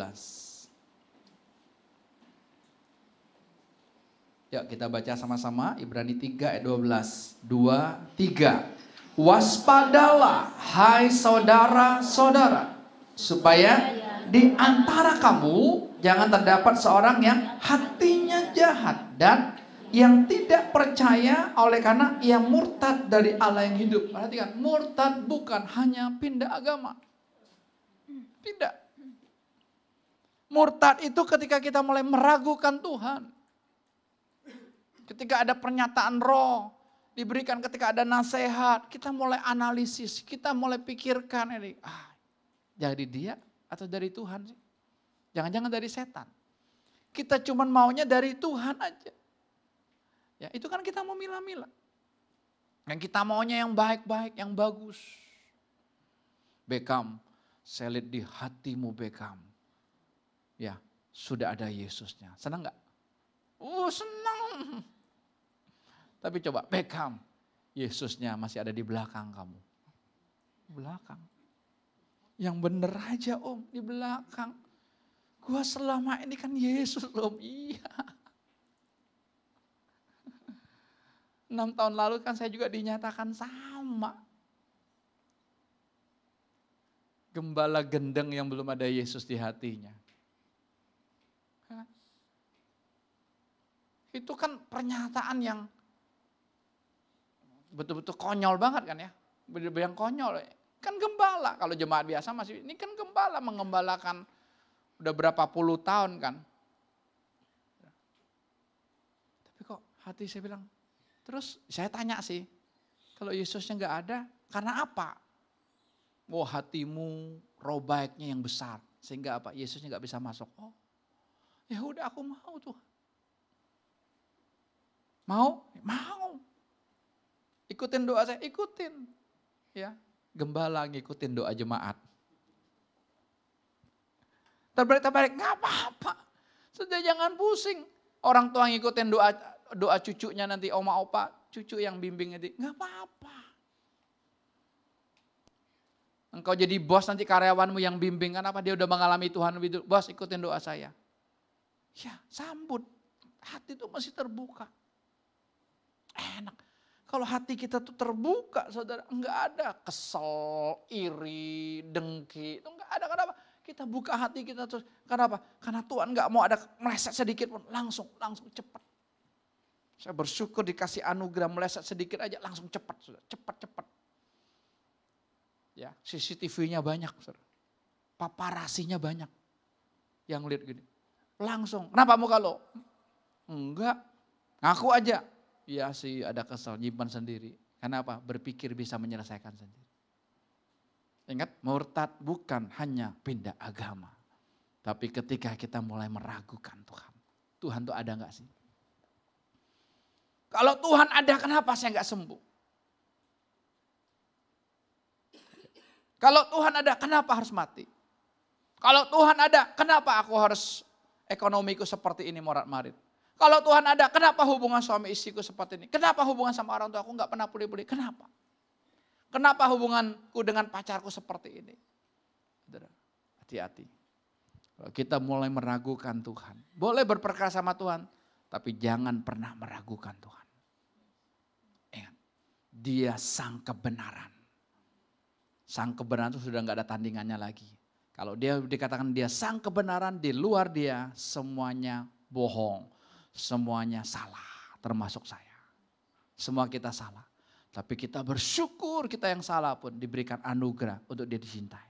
Speaker 3: Yuk kita baca sama-sama Ibrani 3 ayat 12. 2, 3. Waspadalah hai saudara-saudara, supaya di antara kamu jangan terdapat seorang yang hatinya jahat dan yang tidak percaya oleh karena ia murtad dari Allah yang hidup. Perhatikan, murtad bukan hanya pindah agama. Tidak. Murtad itu ketika kita mulai meragukan Tuhan. Ketika ada pernyataan roh, diberikan ketika ada nasihat, kita mulai analisis, kita mulai pikirkan ini, jadi dia atau dari Tuhan sih? Jangan-jangan dari setan. Kita cuma maunya dari Tuhan aja. Ya, itu kan kita mau milah-milah. Yang kita maunya yang baik-baik, yang bagus. Beckham, saya lihat di hatimu Beckham. Ya, sudah ada Yesusnya. Senang gak? Senang. Tapi coba Beckham, Yesusnya masih ada di belakang kamu. Belakang. Yang bener aja om, di belakang. Gua selama ini kan Yesus om, iya. 6 tahun lalu kan saya juga dinyatakan sama. Gembala gendeng yang belum ada Yesus di hatinya. Itu kan pernyataan yang betul-betul konyol banget kan ya. Betul-betul yang konyol. Kan gembala, kalau jemaat biasa masih, ini kan gembala mengembalakan udah berapa puluh tahun kan. Tapi kok hati saya bilang, terus saya tanya sih, kalau Yesusnya nggak ada, karena apa? Oh, hatimu roh baiknya yang besar, sehingga apa? Yesusnya nggak bisa masuk. Oh, ya udah aku mau tuh. Mau? Mau. Ikutin doa saya, ikutin. Ya, gembala ngikutin doa jemaat. Terbalik-terbalik, nggak apa-apa. Sudah jangan pusing. Orang tua ngikutin doa cucunya nanti, oma opa, cucu yang bimbing nanti, nggak apa-apa. Engkau jadi bos nanti karyawanmu yang bimbing, kan apa? Dia udah mengalami Tuhan lebih dulu. Bos, ikutin doa saya. Ya, sambut. Hati itu masih terbuka. Enak. Kalau hati kita tuh terbuka, saudara, enggak ada kesel, iri, dengki, itu enggak ada. Kenapa? Kita buka hati kita terus. Kenapa? Karena Tuhan enggak mau ada meleset sedikit pun, langsung cepat. Saya bersyukur dikasih anugerah meleset sedikit aja, langsung cepat, saudara, cepat. Ya, CCTV-nya banyak, saudara. Paparasinya banyak. Yang lihat gini, langsung. Kenapa muka lo? Enggak, ngaku aja. Iya sih ada kesel, nyimpan sendiri. Karena apa? Berpikir bisa menyelesaikan sendiri. Ingat, murtad bukan hanya pindah agama. Tapi ketika kita mulai meragukan Tuhan. Tuhan tuh ada gak sih? Kalau Tuhan ada, kenapa saya gak sembuh? Kalau Tuhan ada, kenapa harus mati? Kalau Tuhan ada, kenapa aku harus ekonomiku seperti ini morat-marit? Kalau Tuhan ada, kenapa hubungan suami istriku seperti ini? Kenapa hubungan sama orang tua aku gak pernah pulih-pulih? Kenapa? Kenapa hubunganku dengan pacarku seperti ini? Hati-hati. Kalau kita mulai meragukan Tuhan, boleh berperkara sama Tuhan, tapi jangan pernah meragukan Tuhan. Ingat, Dia sang kebenaran. Sang kebenaran itu sudah gak ada tandingannya lagi. Kalau dia dikatakan dia sang kebenaran, di luar dia semuanya bohong. Semuanya salah, termasuk saya. Semua kita salah. Tapi kita bersyukur kita yang salah pun diberikan anugerah untuk dia dicintai.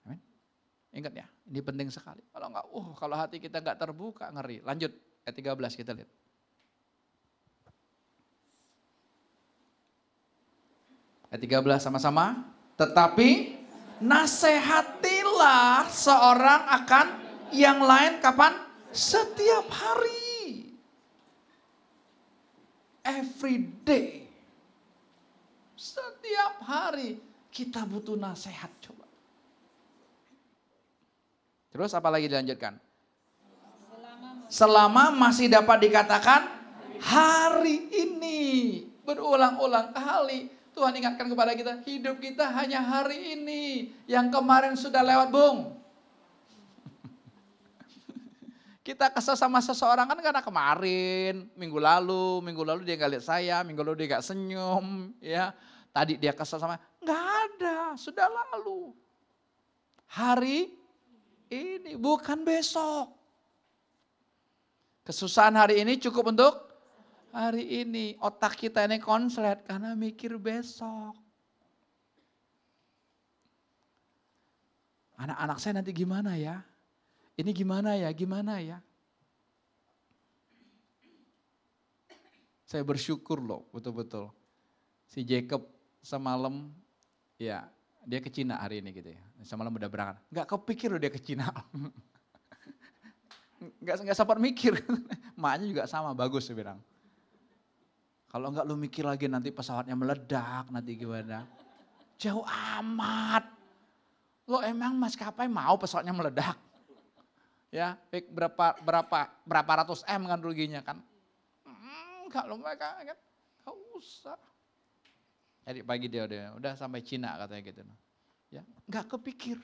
Speaker 3: Amin. Ingat ya, ini penting sekali. Kalau enggak, kalau hati kita enggak terbuka, ngeri. Lanjut, ayat 13 kita lihat. Ayat 13 sama-sama. Tetapi nasihatilah seorang akan yang lain kapan? Setiap hari. Every day. Setiap hari kita butuh nasihat, coba. Terus apa lagi dilanjutkan? Selama masih dapat dikatakan hari ini. Berulang-ulang kali Tuhan ingatkan kepada kita, hidup kita hanya hari ini. Yang kemarin sudah lewat, Bung. Kita kesel sama seseorang kan karena kemarin, minggu lalu dia gak lihat saya, minggu lalu dia gak senyum, ya. Tadi dia kesel sama, gak ada, sudah lalu. Hari ini, bukan besok. Kesusahan hari ini cukup untuk hari ini. Otak kita ini konslet karena mikir besok. Anak-anak saya nanti gimana ya? Ini gimana ya? Saya bersyukur loh, betul-betul. Si Jacob semalam, ya dia ke Cina hari ini gitu ya. Semalam udah berangkat. Gak kepikir loh dia ke Cina. Gak sempat mikir. Maknya juga sama, bagus dia bilang. Kalau enggak lu mikir lagi nanti pesawatnya meledak, nanti gimana. Jauh amat. Lo emang maskapai mau pesawatnya meledak? Ya, berapa ratus M kan ruginya kan. Kalau mereka kan gak usah. Jadi pagi dia udah sampai Cina katanya gitu. Ya, gak kepikir.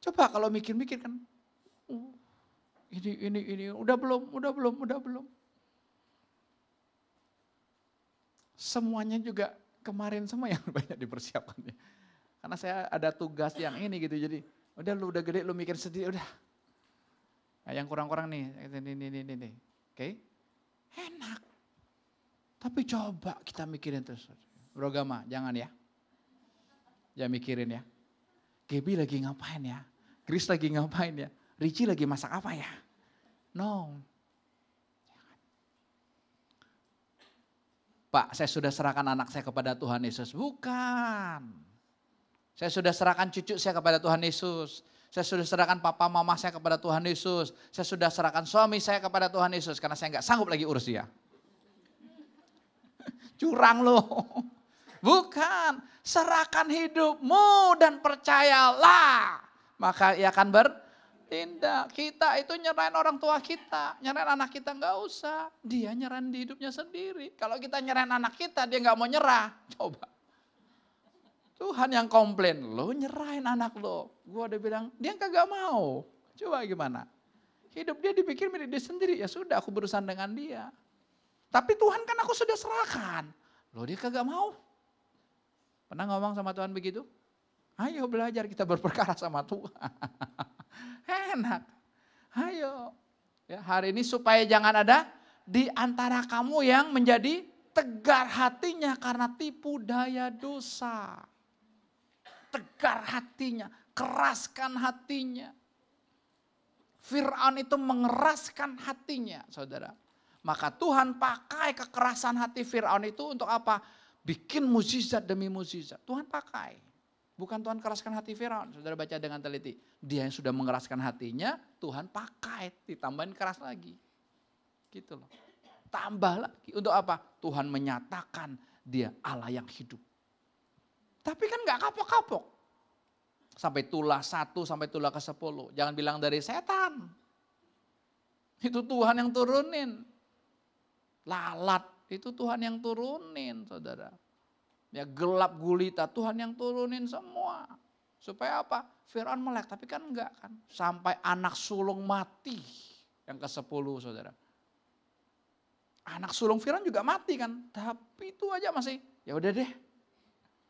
Speaker 3: Coba kalau mikir-mikir kan. Ini udah belum. semuanya juga kemarin semua yang banyak dipersiapkan. Karena saya ada tugas yang ini gitu, jadi udah lu udah gede lu mikir sendiri udah. Nah, yang kurang-kurang nih, ini. Oke? Enak. Tapi coba kita mikirin terus. Bro Gama, jangan ya. Jangan mikirin ya. Gaby lagi ngapain ya? Chris lagi ngapain ya? Richie lagi masak apa ya? No. Pak, saya sudah serahkan anak saya kepada Tuhan Yesus. Bukan. Saya sudah serahkan cucu saya kepada Tuhan Yesus. Saya sudah serahkan papa mama saya kepada Tuhan Yesus. Saya sudah serahkan suami saya kepada Tuhan Yesus. Karena saya nggak sanggup lagi urus dia. Curang loh. Bukan. Serahkan hidupmu dan percayalah. Maka ia akan bertindak. Kita itu nyerahin orang tua kita. Nyerahin anak kita nggak usah. Dia nyerahin di hidupnya sendiri. Kalau kita nyerahin anak kita dia nggak mau nyerah. Coba. Tuhan yang komplain. Lo nyerahin anak lo. Gue udah bilang dia kagak mau. Coba gimana. Hidup dia dipikir milik dia sendiri. Ya sudah aku berurusan dengan dia. Tapi Tuhan kan aku sudah serahkan. Loh dia kagak mau. Pernah ngomong sama Tuhan begitu? Ayo belajar kita berperkara sama Tuhan. Enak. Ayo. Ya, hari ini supaya jangan ada di antara kamu yang menjadi tegar hatinya karena tipu daya dosa. Tegar hatinya, keraskan hatinya. Fir'aun itu mengeraskan hatinya, saudara. Maka Tuhan pakai kekerasan hati Fir'aun itu untuk apa? Bikin mukjizat demi mukjizat. Tuhan pakai. Bukan Tuhan keraskan hati Fir'aun. Saudara baca dengan teliti. Dia yang sudah mengeraskan hatinya, Tuhan pakai. Ditambahin keras lagi. Gitu loh. Tambah lagi. Untuk apa? Tuhan menyatakan dia Allah yang hidup. Tapi kan gak kapok-kapok. Sampai tulah 1 sampai tulah ke-10. Jangan bilang dari setan. Itu Tuhan yang turunin. Lalat itu Tuhan yang turunin, saudara. Ya gelap gulita Tuhan yang turunin semua. Supaya apa? Fir'aun melek, tapi kan enggak kan. Sampai anak sulung mati yang ke-10, saudara. Anak sulung Fir'aun juga mati kan. Tapi itu aja masih, ya udah deh.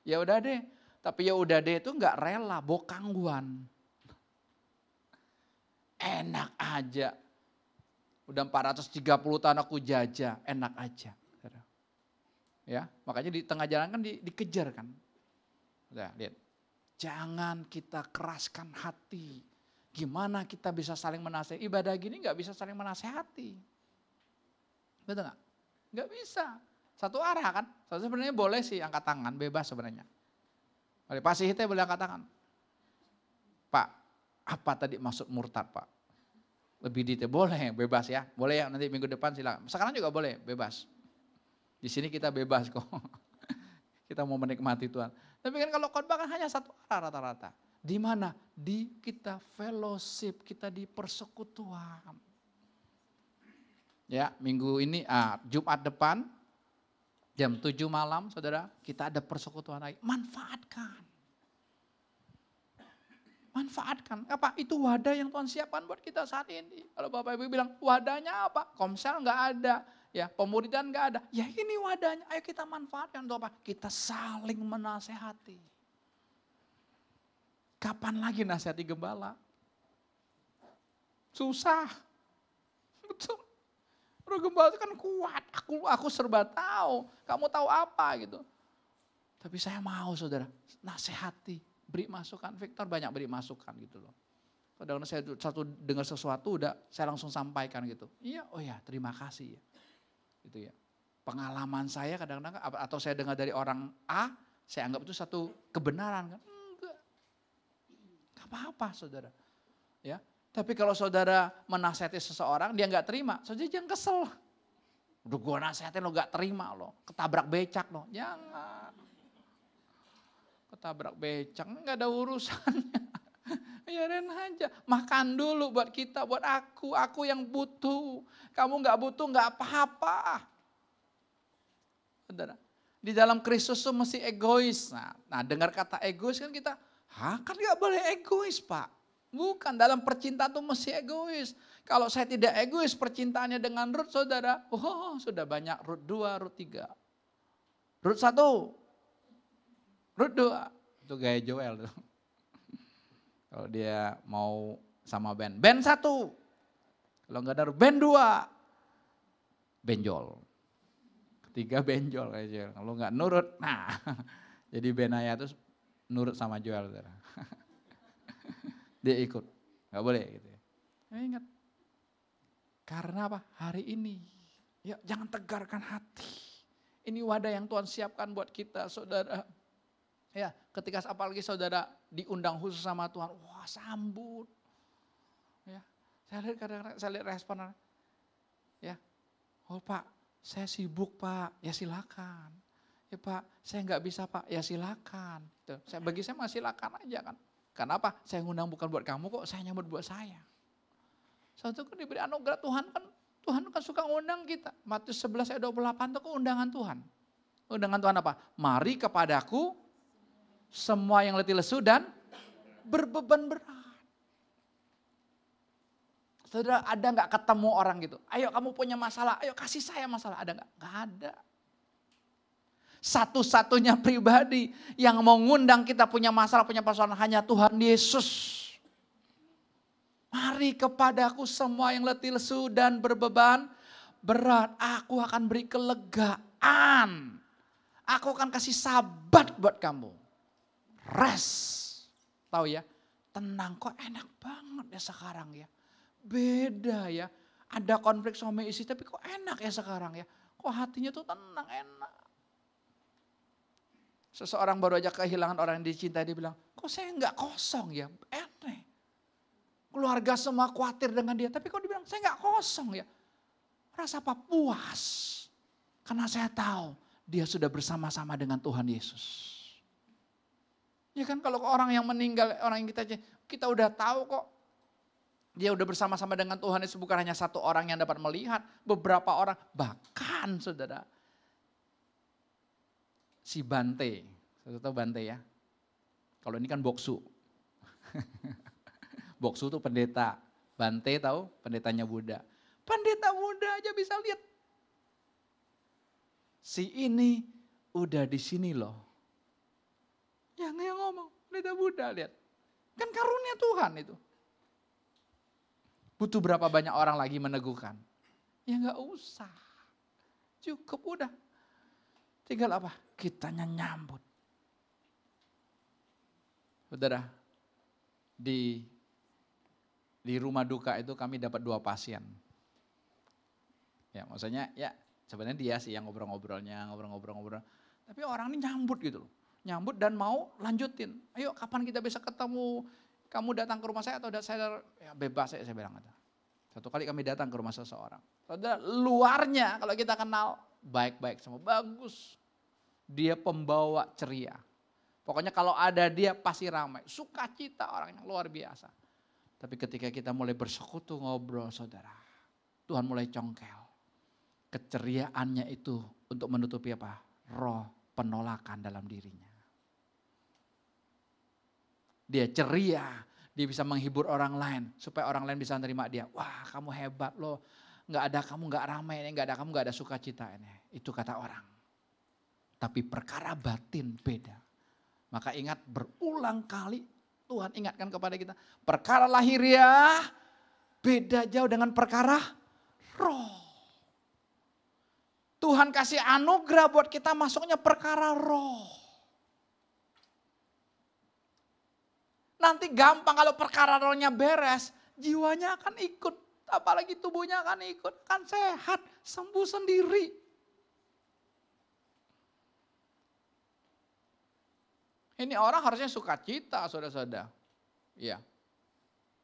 Speaker 3: Ya udah deh. Tapi ya udah deh itu enggak rela, bokangguan. Enak aja. Udah 430 tahun aku jajah, enak aja. Ya, makanya di tengah jalan kan dikejar kan. Udah, lihat. Jangan kita keraskan hati. Gimana kita bisa saling menasehati? Ibadah gini gak bisa saling menasehati. Betul gak? Gak bisa. Satu arah kan. Sebenarnya boleh sih angkat tangan, bebas sebenarnya. Oleh Pak Sihite boleh angkat tangan. Pak, apa tadi maksud murtad Pak? Lebih detail, boleh, bebas ya. Boleh ya, nanti minggu depan silakan. Sekarang juga boleh, bebas. Di sini kita bebas kok. Kita mau menikmati Tuhan. Tapi kan kalau khotbah kan hanya satu arah rata-rata. Di mana? Di kita fellowship, kita di persekutuan. Ya, minggu ini, Jumat depan, jam 7 malam, saudara, kita ada persekutuan lagi. Manfaatkan. Manfaatkan. Apa? Itu wadah yang Tuhan siapkan buat kita saat ini. Kalau Bapak Ibu bilang, wadahnya apa? Komsel nggak ada. Ya, pemuridan nggak ada. Ya ini wadahnya. Ayo kita manfaatkan untuk apa? Kita saling menasehati. Kapan lagi nasihati gembala? Susah. Betul. Roh gembala itu kan kuat. Aku serba tahu. Kamu tahu apa gitu. Tapi saya mau saudara, nasihati. Beri masukan, Victor banyak beri masukan gitu loh. Kadang-kadang saya satu dengar sesuatu udah saya langsung sampaikan gitu. Iya, oh ya terima kasih ya. Gitu ya. Pengalaman saya kadang-kadang atau saya dengar dari orang A, saya anggap itu satu kebenaran kan. Enggak. Enggak apa-apa saudara. Ya. Tapi kalau saudara menasihati seseorang dia enggak terima, saudara jangan kesel. Udah gua nasihatin lo enggak terima lo, ketabrak becak lo. Jangan. Ketabrak becak, enggak ada urusannya. Biarin aja, makan dulu buat kita, buat aku yang butuh. Kamu enggak butuh, enggak apa-apa. Saudara, di dalam Kristus itu mesti egois. Nah dengar kata egois kan kita, kan enggak boleh egois Pak. Bukan, dalam percintaan itu mesti egois. Kalau saya tidak egois percintaannya dengan Ruth saudara, sudah banyak Ruth 2, Ruth 3. Rut 1, Rut 2. Itu gaya Joel tuh. Kalau dia mau sama band. Band 1. Kalau enggak ada band 2. Benjol. Ketiga benjol kayak Joel. Kalau enggak nurut, nah. Jadi Benaya itu nurut sama Joel. Dia ikut. Enggak boleh gitu ya. Ingat. Karena apa? Hari ini. Ya, jangan tegarkan hati. Ini wadah yang Tuhan siapkan buat kita, saudara. Ya, ketika apalagi saudara diundang khusus sama Tuhan, wah sambut. Ya, saya lihat kadang-kadang saya lihat respon, ya, oh Pak, saya sibuk Pak, ya silakan. Ya Pak, saya nggak bisa Pak, ya silakan. Tuh, bagi saya masih silakan aja kan. Karena apa? Saya ngundang bukan buat kamu kok, saya nyambut buat saya. Satu kan diberi anugerah Tuhan kan suka ngundang kita. Matius 11 ayat 28 itu undangan Tuhan. Undangan Tuhan apa? Mari kepadaku semua yang letih lesu dan berbeban berat. Saudara, ada nggak ketemu orang gitu? Ayo kamu punya masalah, ayo kasih saya masalah. Ada nggak? Nggak ada. Satu-satunya pribadi yang mau ngundang kita punya masalah, punya persoalan hanya Tuhan Yesus. Mari kepadaku semua yang letih lesu dan berbeban berat. Aku akan beri kelegaan. Aku akan kasih sabat buat kamu. Rest. Tahu ya, tenang kok enak banget ya sekarang ya. Beda ya, ada konflik suami istri tapi kok enak ya sekarang ya. Kok hatinya tuh tenang, enak. Seseorang baru aja kehilangan orang yang dicintai, dia bilang, kok saya nggak kosong ya, aneh. Keluarga semua khawatir dengan dia, tapi kok dia bilang, saya nggak kosong ya. Rasa apa? Puas. Karena saya tahu dia sudah bersama-sama dengan Tuhan Yesus. Ya kan kalau orang yang meninggal, orang yang kita udah tahu kok. Dia udah bersama-sama dengan Tuhan Yesus, bukan hanya satu orang yang dapat melihat. Beberapa orang, bahkan saudara. Si Bante, saudara tahu Bante ya. Kalau ini kan Boksu. Boksu itu pendeta. Bante tahu pendetanya Buddha. Pendeta Buddha aja bisa lihat. Si ini udah di sini loh. Yang ngomong, pendeta Buddha lihat. Kan karunia Tuhan itu. Butuh berapa banyak orang lagi meneguhkan? Ya enggak usah. Cukup udah. Tinggal apa? Kitanya nyambut. Saudara, di rumah duka itu kami dapat 2 pasien. Ya maksudnya ya sebenarnya dia sih yang ngobrol-ngobrolnya, ngobrol-ngobrol. Tapi orang ini nyambut gitu loh. Nyambut dan mau lanjutin. Ayo kapan kita bisa ketemu? Kamu datang ke rumah saya atau saya ya bebas saya bilang. Satu kali kami datang ke rumah seseorang. Saudara, luarnya kalau kita kenal baik-baik semua, bagus. Dia pembawa ceria. Pokoknya kalau ada dia pasti ramai. Sukacita orang yang luar biasa. Tapi ketika kita mulai bersekutu ngobrol saudara, Tuhan mulai congkel. Keceriaannya itu untuk menutupi apa? Roh penolakan dalam dirinya. Dia ceria, dia bisa menghibur orang lain supaya orang lain bisa menerima dia. Wah kamu hebat loh, nggak ada kamu nggak ramai ini, nggak ada kamu nggak ada sukacita ini. Itu kata orang. Tapi perkara batin beda. Maka ingat berulang kali Tuhan ingatkan kepada kita. Perkara lahiriah beda jauh dengan perkara roh. Tuhan kasih anugerah buat kita masuknya perkara roh. Nanti gampang kalau perkara rohnya beres, jiwanya akan ikut. Apalagi tubuhnya akan ikut, akan sehat, sembuh sendiri. Ini orang harusnya sukacita saudara-saudara. Iya.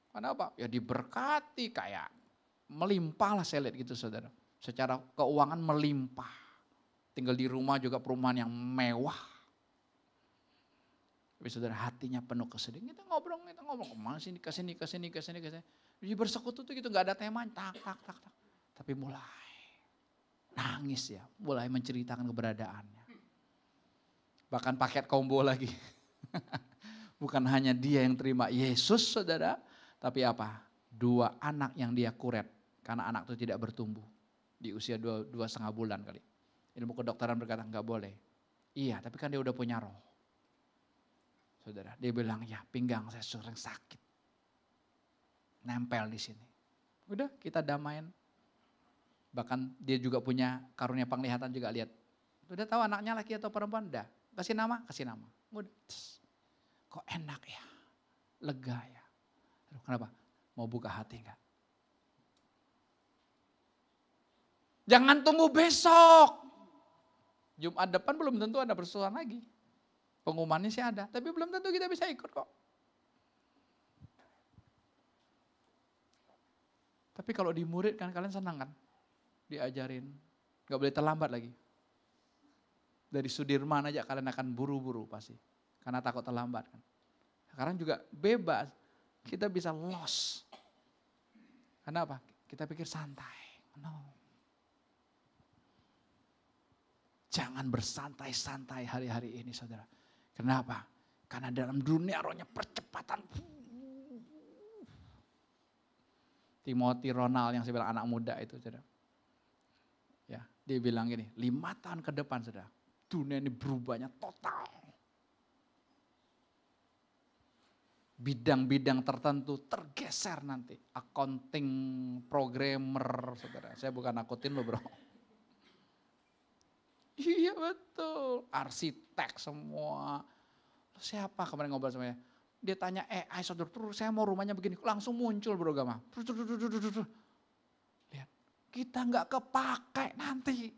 Speaker 3: Kenapa? Ya diberkati kayak melimpah lah saya lihat gitu saudara. Secara keuangan melimpah. Tinggal di rumah juga perumahan yang mewah. Tapi saudara hatinya penuh kesedihan. Kita ngobrol. Kemana sini, kesini. Jadi bersekutu tuh gitu gak ada tema. Tak. Tapi mulai nangis ya. Mulai menceritakan keberadaannya. Bahkan paket combo lagi. Bukan hanya dia yang terima Yesus saudara. Tapi apa? 2 anak yang dia kuret. Karena anak itu tidak bertumbuh. Di usia 2,5 bulan kali. Ilmu kedokteran berkata gak boleh. Iya, tapi kan dia udah punya roh. Saudara, dia bilang, ya pinggang saya sering sakit. Nempel di sini. Udah kita damain. Bahkan dia juga punya karunia penglihatan juga, lihat. Udah tahu anaknya laki atau perempuan? Udah. Kasih nama? Kasih nama. Udah. Kok enak ya? Lega ya? Aduh, kenapa? Mau buka hati enggak? Jangan tunggu besok. Jumat depan belum tentu ada persoalan lagi. Pengumumannya sih ada, tapi belum tentu kita bisa ikut kok. Tapi kalau di murid kan kalian senang kan? Diajarin, gak boleh terlambat lagi. Dari Sudirman aja kalian akan buru-buru pasti. Karena takut terlambat kan. Sekarang juga bebas, kita bisa lost. Karena apa? Kita pikir santai. No. Jangan bersantai-santai hari-hari ini saudara. Kenapa? Karena dalam dunia rohnya percepatan. Timothy Ronald yang saya bilang anak muda itu saudara. Ya, dia bilang gini, 5 tahun ke depan saudara. Dunia ini berubahnya total. Bidang-bidang tertentu tergeser nanti. Accounting, programmer saudara. Saya bukan nakutin lo bro. Iya betul, arsitek semua. Siapa kemarin ngobrol sama dia? Dia tanya AI, saudara, terus saya mau rumahnya begini. Langsung muncul bro Gama. Lihat, kita nggak kepakai nanti.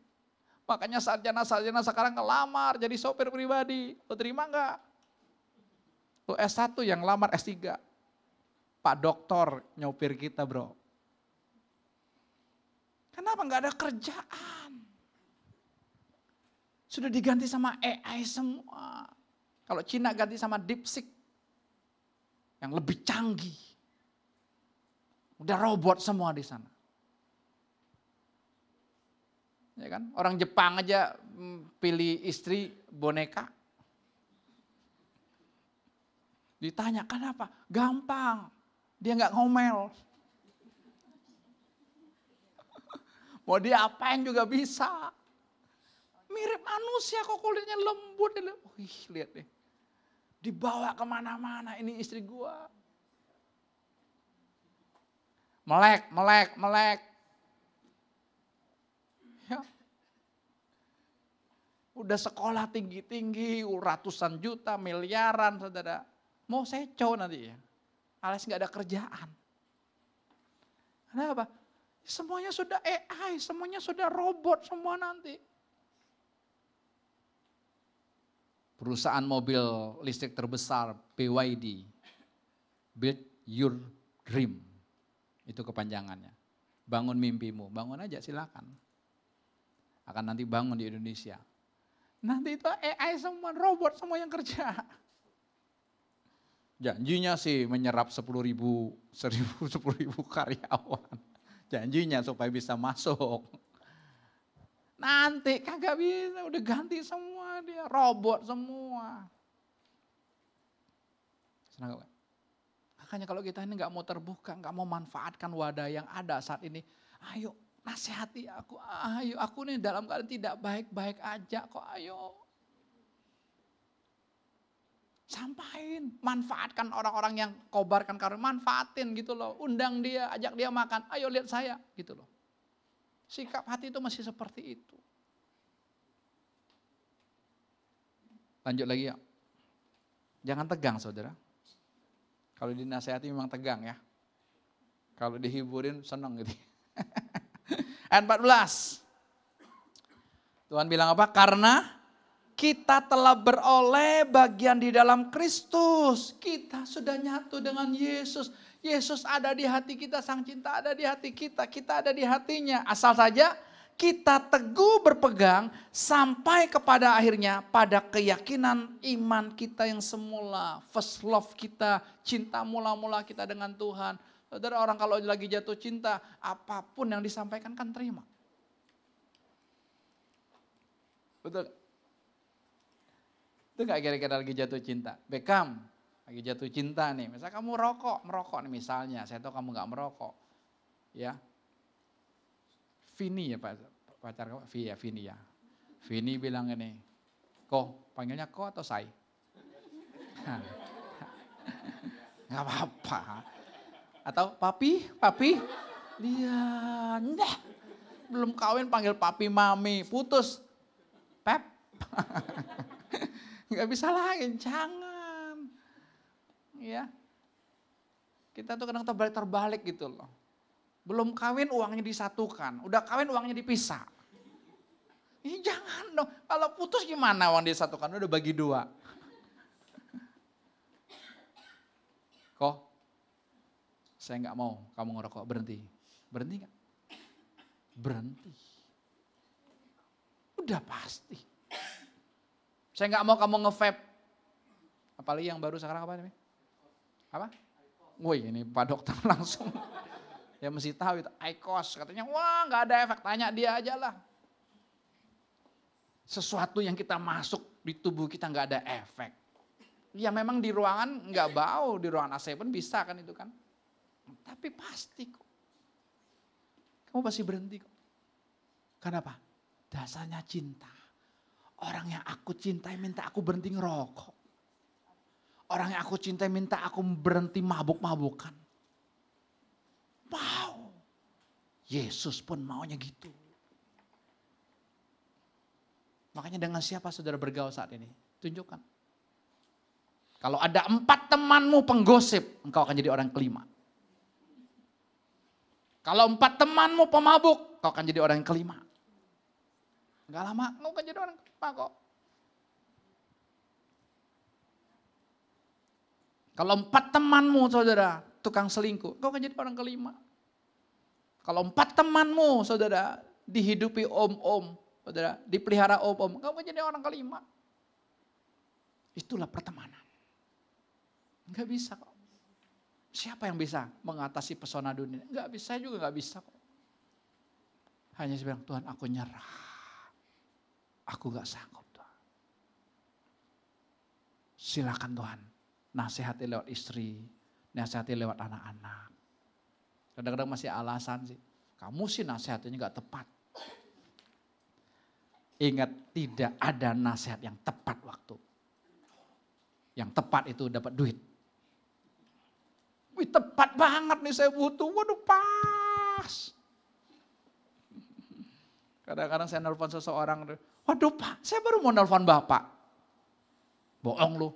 Speaker 3: Makanya sarjana-sarjana sekarang ngelamar jadi sopir pribadi. Lo terima nggak? Lo S1 yang lamar S3. Pak doktor nyopir kita bro. Kenapa nggak ada kerjaan? Sudah diganti sama AI semua. Kalau Cina ganti sama DeepSeek. Yang lebih canggih. Udah robot semua di sana. Ya kan? Orang Jepang aja pilih istri boneka. Ditanya kenapa? Gampang. Dia nggak ngomel. Mau dia apain juga bisa. Mirip manusia kok kulitnya lembut. Wih lihat deh. Dibawa kemana-mana ini istri gua. Melek. Ya. Udah sekolah tinggi-tinggi, ratusan juta, miliaran saudara. Mau seco nanti ya. Alias gak ada kerjaan. Kenapa? Semuanya sudah AI, semuanya sudah robot semua nanti. Perusahaan mobil listrik terbesar BYD, Build Your Dream, itu kepanjangannya. Bangun mimpimu, bangun aja silakan. Akan nanti bangun di Indonesia. Nanti itu AI semua, robot semua yang kerja. Janjinya sih menyerap 10.000 karyawan. Janjinya supaya bisa masuk. Nanti kagak bisa, udah ganti semua dia, robot semua. Senang gak? Makanya kalau kita ini gak mau terbuka, gak mau manfaatkan wadah yang ada saat ini. Ayo nasihati aku, ayo aku nih dalam keadaan tidak baik-baik aja kok, ayo. Sampaikan, manfaatkan orang-orang yang kobarkan karunia, manfaatin gitu loh. Undang dia, ajak dia makan, ayo lihat saya gitu loh. Sikap hati itu masih seperti itu. Lanjut lagi ya. Jangan tegang saudara. Kalau dinasihati memang tegang ya. Kalau dihiburin senang gitu. Ayat 14. Tuhan bilang apa? Karena kita telah beroleh bagian di dalam Kristus. Kita sudah nyatu dengan Yesus. Yesus ada di hati kita, Sang Cinta ada di hati kita ada di hatinya. Asal saja kita teguh berpegang sampai kepada akhirnya pada keyakinan iman kita yang semula. First love kita, cinta mula-mula kita dengan Tuhan. Saudara, orang kalau lagi jatuh cinta, apapun yang disampaikan kan terima. Betul? Itu gak kira-kira lagi jatuh cinta? Beckham lagi jatuh cinta nih, misalnya kamu merokok nih misalnya, saya tahu kamu gak merokok. Ya, Vini ya pacar kamu, Vini ya. Vini bilang ini, Ko, panggilnya ko atau say? Gak apa-apa. Atau papi, lihat, belum kawin panggil papi mami, putus, pep. Gak bisa lagi, jangan. Ya, kita tuh kadang terbalik gitu loh. Belum kawin uangnya disatukan, udah kawin uangnya dipisah. Jangan dong, kalau putus gimana uang disatukan, udah bagi 2. Kok, saya nggak mau kamu ngerokok, berhenti. Berhenti nggak? Berhenti. Udah pasti. Saya nggak mau kamu nge-vape. Apalagi yang baru sekarang apa namanya? Apa? Woi, ini Pak Dokter langsung. Ya mesti tahu itu, IQOS. Katanya, wah nggak ada efek, tanya dia aja lah. Sesuatu yang kita masuk di tubuh kita nggak ada efek. Ya memang di ruangan nggak bau, di ruangan AC pun bisa kan itu kan. Tapi pasti kok. Kamu pasti berhenti kok. Kenapa? Dasarnya cinta. Orang yang aku cintai minta aku berhenti ngerokok. Orang yang aku cintai minta aku berhenti mabuk-mabukan. Wow. Yesus pun maunya gitu. Makanya dengan siapa saudara bergaul saat ini? Tunjukkan. Kalau ada 4 temanmu penggosip, engkau akan jadi orang kelima. Kalau 4 temanmu pemabuk, engkau akan jadi orang yang kelima. Enggak lama, engkau akan jadi orang kelima kok. Kalau 4 temanmu saudara, tukang selingkuh, engkau akan jadi orang kelima. Kalau 4 temanmu saudara, dihidupi om-om, saudara, dipelihara om-om, engkau akan jadi orang kelima. Itulah pertemanan. Enggak bisa kok. Siapa yang bisa mengatasi pesona dunia? Enggak bisa, saya juga enggak bisa kok. Hanya saya bilang, Tuhan aku nyerah. Aku enggak sanggup Tuhan. Silakan Tuhan, nasihati lewat istri, nasihati lewat anak-anak. Kadang-kadang masih alasan sih, kamu sih nasihatnya enggak tepat. Ingat, tidak ada nasihat yang tepat waktu. Yang tepat itu dapat duit. Wih tepat banget nih saya butuh, waduh pas. Kadang-kadang saya nelfon seseorang, waduh Pak, saya baru mau nelfon Bapak. Bohong lu.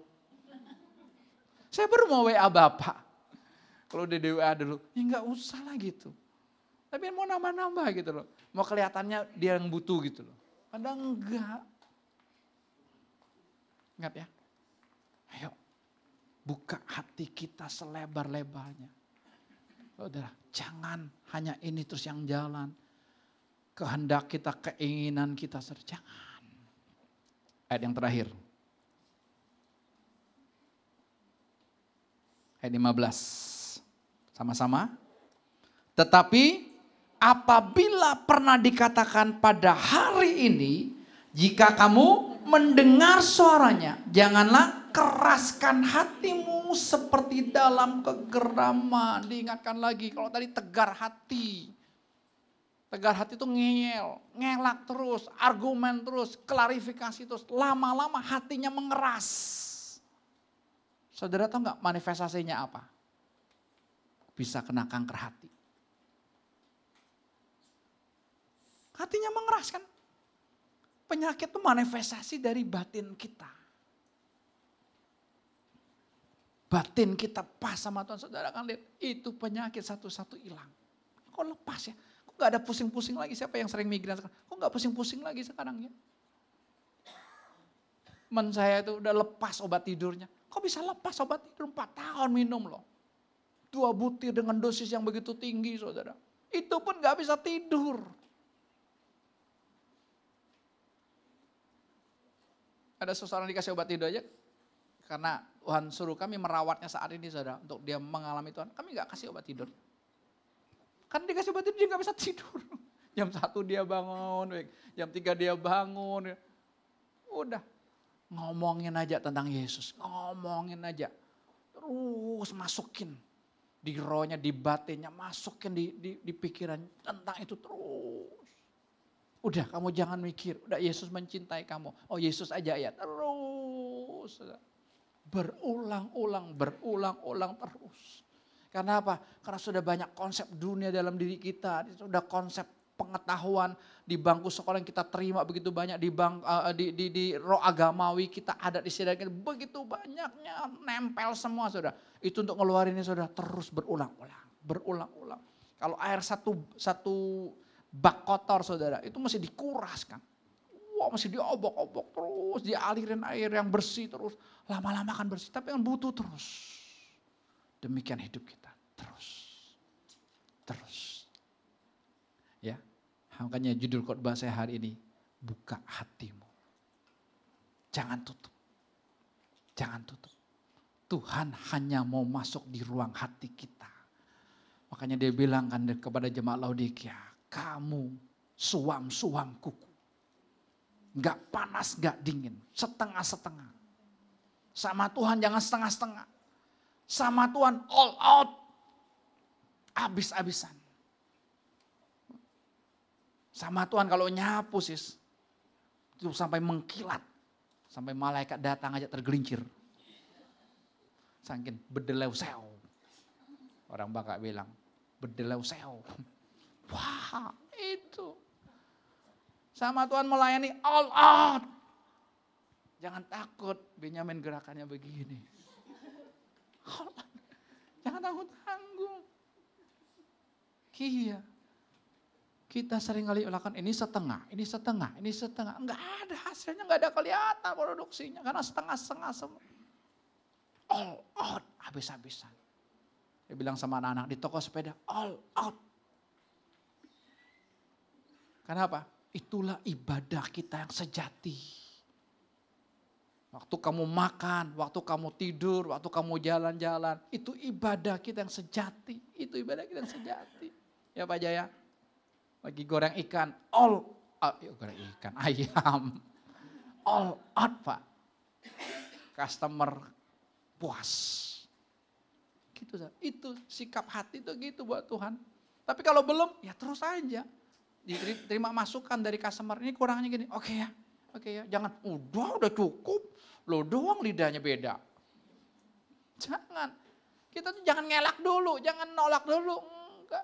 Speaker 3: Saya baru mau WA Bapak. Kalau udah di WA dulu, ya enggak usah lah gitu. Tapi mau nambah-nambah gitu loh. Mau kelihatannya dia yang butuh gitu loh. Padahal enggak. Ingat ya. Ayo, buka hati kita selebar-lebarnya. Saudara, jangan hanya ini terus yang jalan. Kehendak kita, keinginan kita, jangan. Ayat yang terakhir. Ayat 15. Sama-sama. Tetapi apabila pernah dikatakan pada hari ini, jika kamu mendengar suaranya, janganlah keraskan hatimu seperti dalam kegeraman. Diingatkan lagi, kalau tadi tegar hati. Tegar hati itu ngeyel, ngelak terus, argumen terus, klarifikasi terus. Lama-lama hatinya mengeras. Saudara tahu nggak manifestasinya apa? Bisa kena kanker hati. Hatinya mengeras kan? Penyakit itu manifestasi dari batin kita. Batin kita pas sama Tuhan, saudara kan lihat, itu penyakit satu-satu hilang. Kok lepas ya? Kok gak ada pusing-pusing lagi? Siapa yang sering migran sekarang? Kok gak pusing-pusing lagi sekarang ya? Teman saya itu udah lepas obat tidurnya. Kok bisa lepas obat tidur? 4 tahun minum loh. 2 butir dengan dosis yang begitu tinggi saudara. Itu pun gak bisa tidur. Ada seseorang dikasih obat tidur aja. Karena Tuhan suruh kami merawatnya saat ini saudara. Untuk dia mengalami Tuhan. Kami gak kasih obat tidur. Karena dikasih obat tidur dia gak bisa tidur. Jam 1 dia bangun. Jam 3 dia bangun. Udah. Ngomongin aja tentang Yesus. Ngomongin aja. Terus masukin. Di rohnya, di batinnya. Masukin di pikiran tentang itu terus. Udah kamu jangan mikir, udah Yesus mencintai kamu. Oh Yesus aja ya, terus. Berulang-ulang terus. Karena apa? Karena sudah banyak konsep dunia dalam diri kita. Sudah konsep pengetahuan di bangku sekolah yang kita terima begitu banyak. Di roh agamawi kita ada di sini. Begitu banyaknya nempel semua saudara. Itu untuk ngeluarinnya saudara terus berulang-ulang. Berulang-ulang. Kalau air satu bak kotor saudara, itu mesti dikuraskan. Wah mesti diobok-obok terus, dialirin air yang bersih terus. Lama-lama akan bersih, tapi kan butuh terus. Demikian hidup kita, terus. Ya, makanya judul khotbah saya hari ini, buka hatimu. Jangan tutup. Jangan tutup. Tuhan hanya mau masuk di ruang hati kita. Makanya dia bilang kan kepada jemaat Laodikia, kamu suam-suam kuku. Gak panas, gak dingin. Setengah-setengah. Sama Tuhan jangan setengah-setengah. Sama Tuhan all out. Habis-habisan. Sama Tuhan kalau nyapu sis. Itu sampai mengkilat. Sampai malaikat datang aja tergelincir. Saking bedeleu seo. Orang Batak bilang bedeleu seo. Wah itu. Sama Tuhan melayani all out. Jangan takut, Benyamin gerakannya begini. All out. Jangan tanggung-tanggung. Iya. Kita sering kali lakukan ini setengah. Enggak ada hasilnya, enggak ada kelihatan produksinya. Karena setengah-setengah semua. All out, habis-habisan. Dia bilang sama anak-anak di toko sepeda, all out. Kenapa? Itulah ibadah kita yang sejati. Waktu kamu makan, waktu kamu tidur, waktu kamu jalan-jalan. Itu ibadah kita yang sejati. Itu ibadah kita yang sejati. Ya Pak Jaya? Lagi goreng ikan, all out. Goreng ikan, ayam. All out Pak. Customer puas. Gitu, itu sikap hati itu gitu buat Tuhan. Tapi kalau belum, ya terus aja. Diterima masukan dari customer, ini kurangnya gini, oke ya, jangan, udah cukup, lo doang lidahnya beda. Jangan, kita tuh jangan ngelak dulu, jangan nolak dulu, enggak,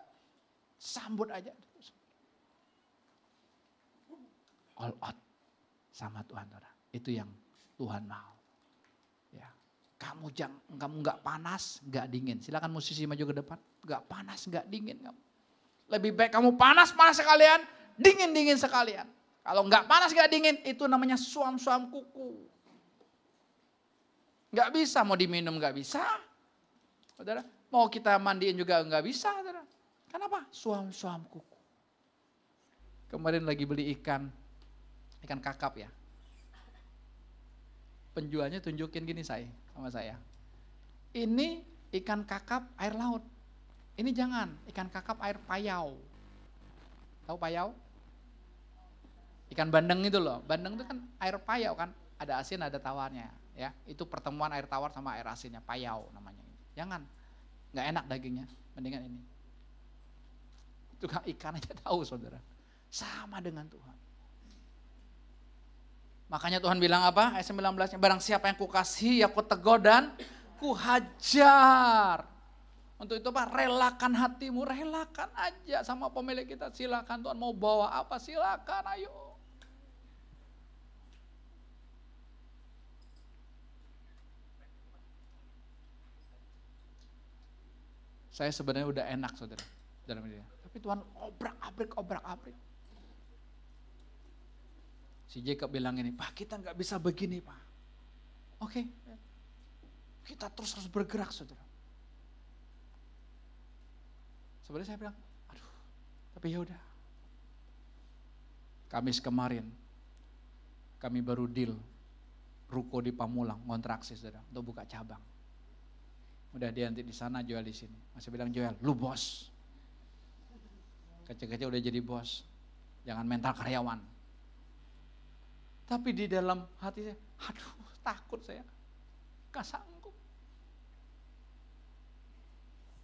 Speaker 3: sambut aja. All out sama Tuhan, itu yang Tuhan mau. Ya, kamu nggak panas, nggak dingin. Silakan musisi maju ke depan, nggak panas, nggak dingin kamu. Lebih baik kamu panas-panas sekalian, dingin-dingin sekalian. Kalau enggak panas, enggak dingin, itu namanya suam-suam kuku. Enggak bisa, mau diminum enggak bisa. Saudara, mau kita mandiin juga enggak bisa. Saudara. Kenapa? Suam-suam kuku. Kemarin lagi beli ikan kakap ya. Penjualnya tunjukin gini sama saya. Ini ikan kakap air laut. Ini jangan, ikan kakap air payau. Tahu payau? Ikan bandeng itu loh. Bandeng itu kan air payau kan. Ada asin, ada tawarnya. Ya, itu pertemuan air tawar sama air asinnya. Payau namanya. Jangan, nggak enak dagingnya. Mendingan ini. Itu kan ikan aja tahu saudara. Sama dengan Tuhan. Makanya Tuhan bilang apa? Ayat 19-nya. Barang siapa yang kukasihi, ya kutegur dan kuhajar. Untuk itu Pak, relakan hatimu, relakan aja sama pemilik kita. Silakan Tuhan mau bawa apa, silakan ayo. Saya sebenarnya udah enak saudara dalam ini. Tapi Tuhan obrak-abrik. Si Jacob bilang ini, Pak kita nggak bisa begini Pak. Oke, kita terus harus bergerak saudara. Sebenarnya saya bilang, aduh, tapi ya udah. Kamis kemarin, kami baru deal ruko di Pamulang, kontraksi saudara, untuk buka cabang. Udah dia nanti di sana, Joel di sini. Masih bilang Joel, lu bos. Kecil-kecil udah jadi bos, jangan mental karyawan. Tapi di dalam hati saya, aduh takut saya, gak sanggup.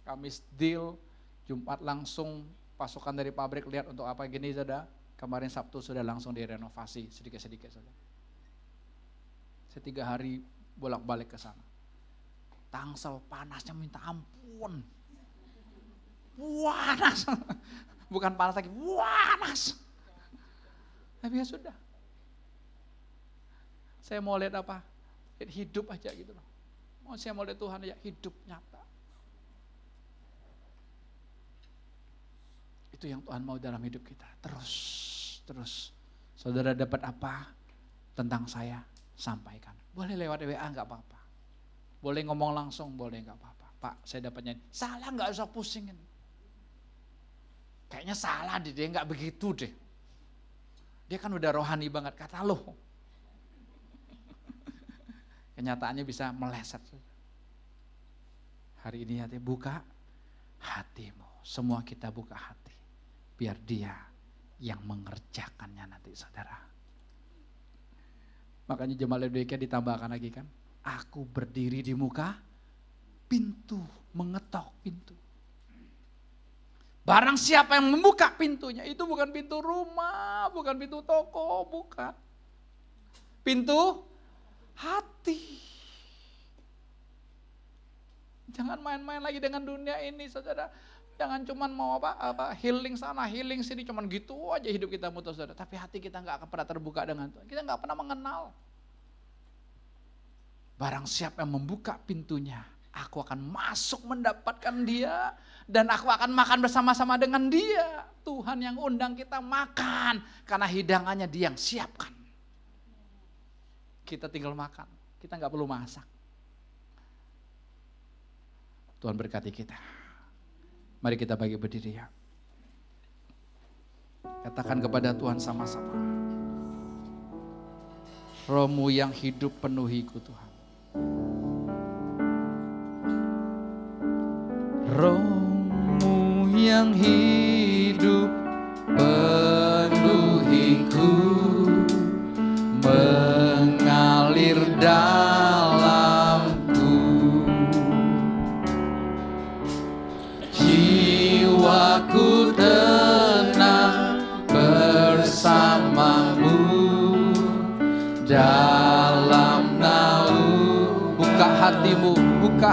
Speaker 3: Kamis deal, Jumat langsung pasukan dari pabrik lihat untuk apa gini saudara. Kemarin Sabtu sudah langsung direnovasi sedikit-sedikit saja. Saya 3 hari bolak-balik ke sana. Tangsel panasnya minta ampun. Panas. Bukan panas lagi, panas. Tapi ya sudah. Saya mau lihat apa? Lihat hidup aja gitu loh. Saya mau lihat Tuhan aja, hidup nyata. Itu yang Tuhan mau dalam hidup kita. Terus. Saudara dapat apa tentang saya? Sampaikan. Boleh lewat WA nggak apa-apa. Boleh ngomong langsung, boleh nggak apa-apa. Pak, saya dapatnya salah, nggak usah pusingin. Kayaknya salah deh, dia nggak begitu deh. Dia kan udah rohani banget, kata lo. Kenyataannya bisa meleset. Hari ini hati buka hatimu. Semua kita buka hati. Biar dia yang mengerjakannya nanti saudara. Makanya jemaat Laodikia ditambahkan lagi kan. Aku berdiri di muka pintu, mengetok pintu. Barang siapa yang membuka pintunya, itu bukan pintu rumah, bukan pintu toko, bukan. Pintu hati. Jangan main-main lagi dengan dunia ini saudara. Jangan cuman mau apa healing sana, healing sini, cuman gitu aja hidup kita mutus saudara. Tapi hati kita nggak akan pernah terbuka dengan Tuhan. Kita nggak pernah mengenal. Barang siapa yang membuka pintunya, aku akan masuk mendapatkan dia dan aku akan makan bersama-sama dengan dia. Tuhan yang undang kita makan karena hidangannya dia yang siapkan. Kita tinggal makan, kita nggak perlu masak. Tuhan berkati kita. Mari kita bagi berdiri ya. Katakan kepada Tuhan sama-sama. Roh-Mu yang hidup penuhiku Tuhan. Roh-Mu yang hidup penuhiku, mengalir dalamku. Jiwaku tenang bersamamu dalam naung. Buka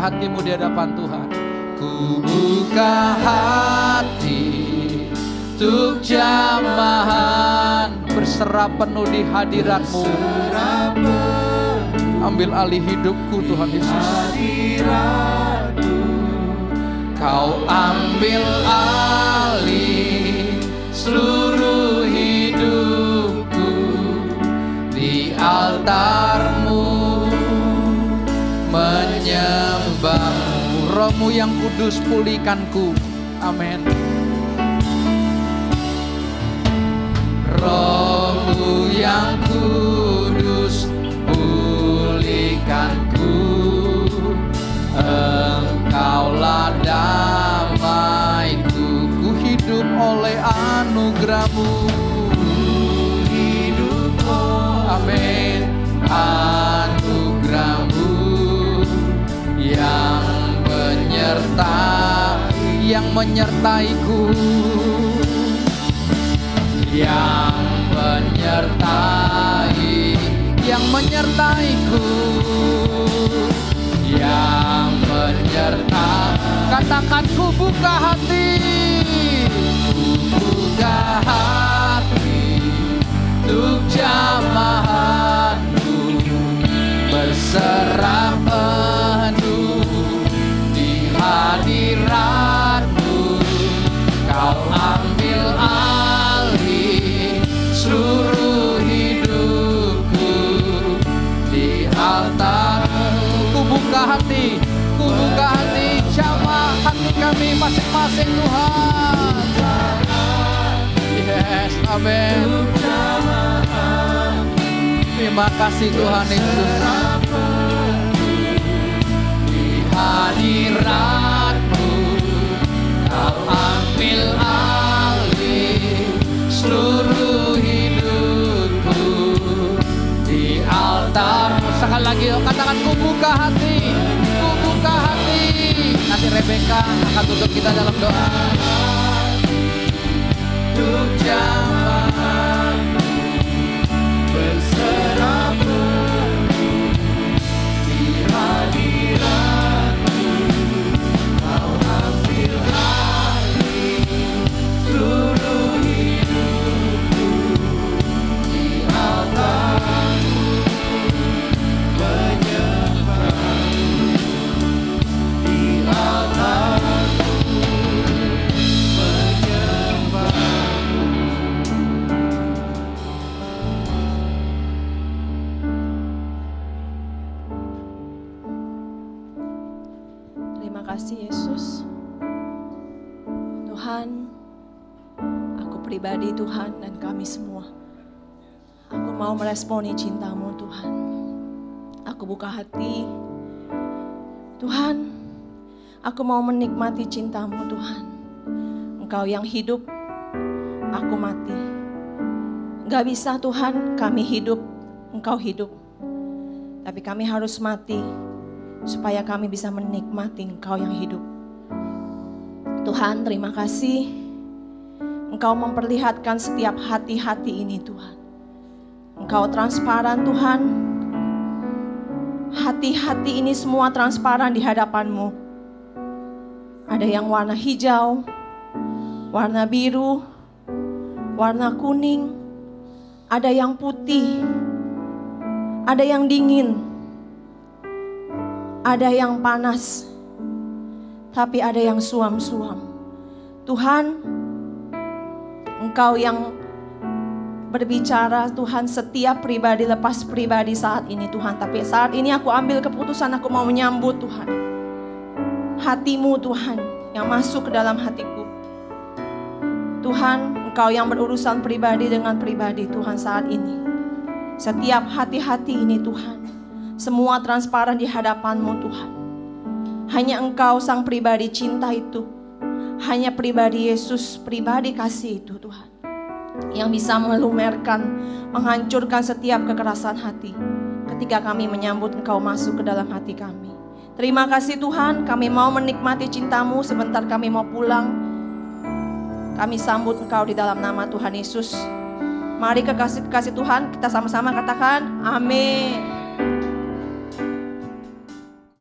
Speaker 3: hatimu di hadapan Tuhan. Ku buka hati untuk jamahan, berserah penuh di hadirat-Mu. Ambil alih hidupku Tuhan Yesus. Kau ambil alih seluruh hidupku di altar-Mu, menyembah-Mu. Roh-Mu yang kudus pulihkanku. Amin. Roh-Mu yang kudus pulihkanku. Engkaulah damaiku. Ku hidup oleh anugerah-Mu. Amin. Anugerah-Mu yang menyertaiku, yang menyertaiku, yang menyertai. Katakan ku buka hati, ku buka hati untuk jamahan-Mu, berserah penuh di hadirat-Mu. Kau ambil alih seluruh hidupku di altar. Ku buka hati, jamah hati kami masing-masing Tuhan. Yes, amin. Terima kasih Tuhan Yesus. Di hadirat-Mu Kau ambil alih seluruh hidupku di altar-Mu. Sekali lagi katakan ku buka hati, ku buka hati. Nanti Rebecca akan tutup kita dalam doa. duduk jamaahmu, berserah penuh di hadiratmu. Kau ambil alih seluruh hidupku, di altarmu menyembahmu, di altarmu menyembahmu.
Speaker 4: Terima kasih Yesus. Tuhan, aku pribadi Tuhan dan kami semua, aku mau meresponi cinta-Mu Tuhan. Aku buka hati Tuhan, aku mau menikmati cinta-Mu Tuhan. Engkau yang hidup, aku mati. Gak bisa Tuhan kami hidup, Engkau hidup. Tapi kami harus mati supaya kami bisa menikmati Engkau yang hidup. Tuhan, terima kasih Engkau memperlihatkan setiap hati-hati ini Tuhan. Engkau transparan Tuhan. Hati-hati ini semua transparan di hadapan-Mu. Ada yang warna hijau, warna biru, warna kuning, ada yang putih, ada yang dingin, ada yang panas, tapi ada yang suam-suam. Tuhan, Engkau yang berbicara Tuhan setiap pribadi lepas pribadi saat ini Tuhan. Tapi saat ini aku ambil keputusan, aku mau menyambut Tuhan hati-Mu Tuhan yang masuk ke dalam hatiku. Tuhan, Engkau yang berurusan pribadi dengan pribadi Tuhan saat ini. Setiap hati-hati ini Tuhan, semua transparan di hadapan-Mu Tuhan. Hanya Engkau sang pribadi cinta itu, hanya pribadi Yesus, pribadi kasih itu Tuhan, yang bisa melumerkan, menghancurkan setiap kekerasan hati ketika kami menyambut Engkau masuk ke dalam hati kami. Terima kasih Tuhan, kami mau menikmati cinta-Mu. Sebentar kami mau pulang, kami sambut Engkau di dalam nama Tuhan Yesus. Mari kekasih-kekasih Tuhan, kita sama-sama katakan amin.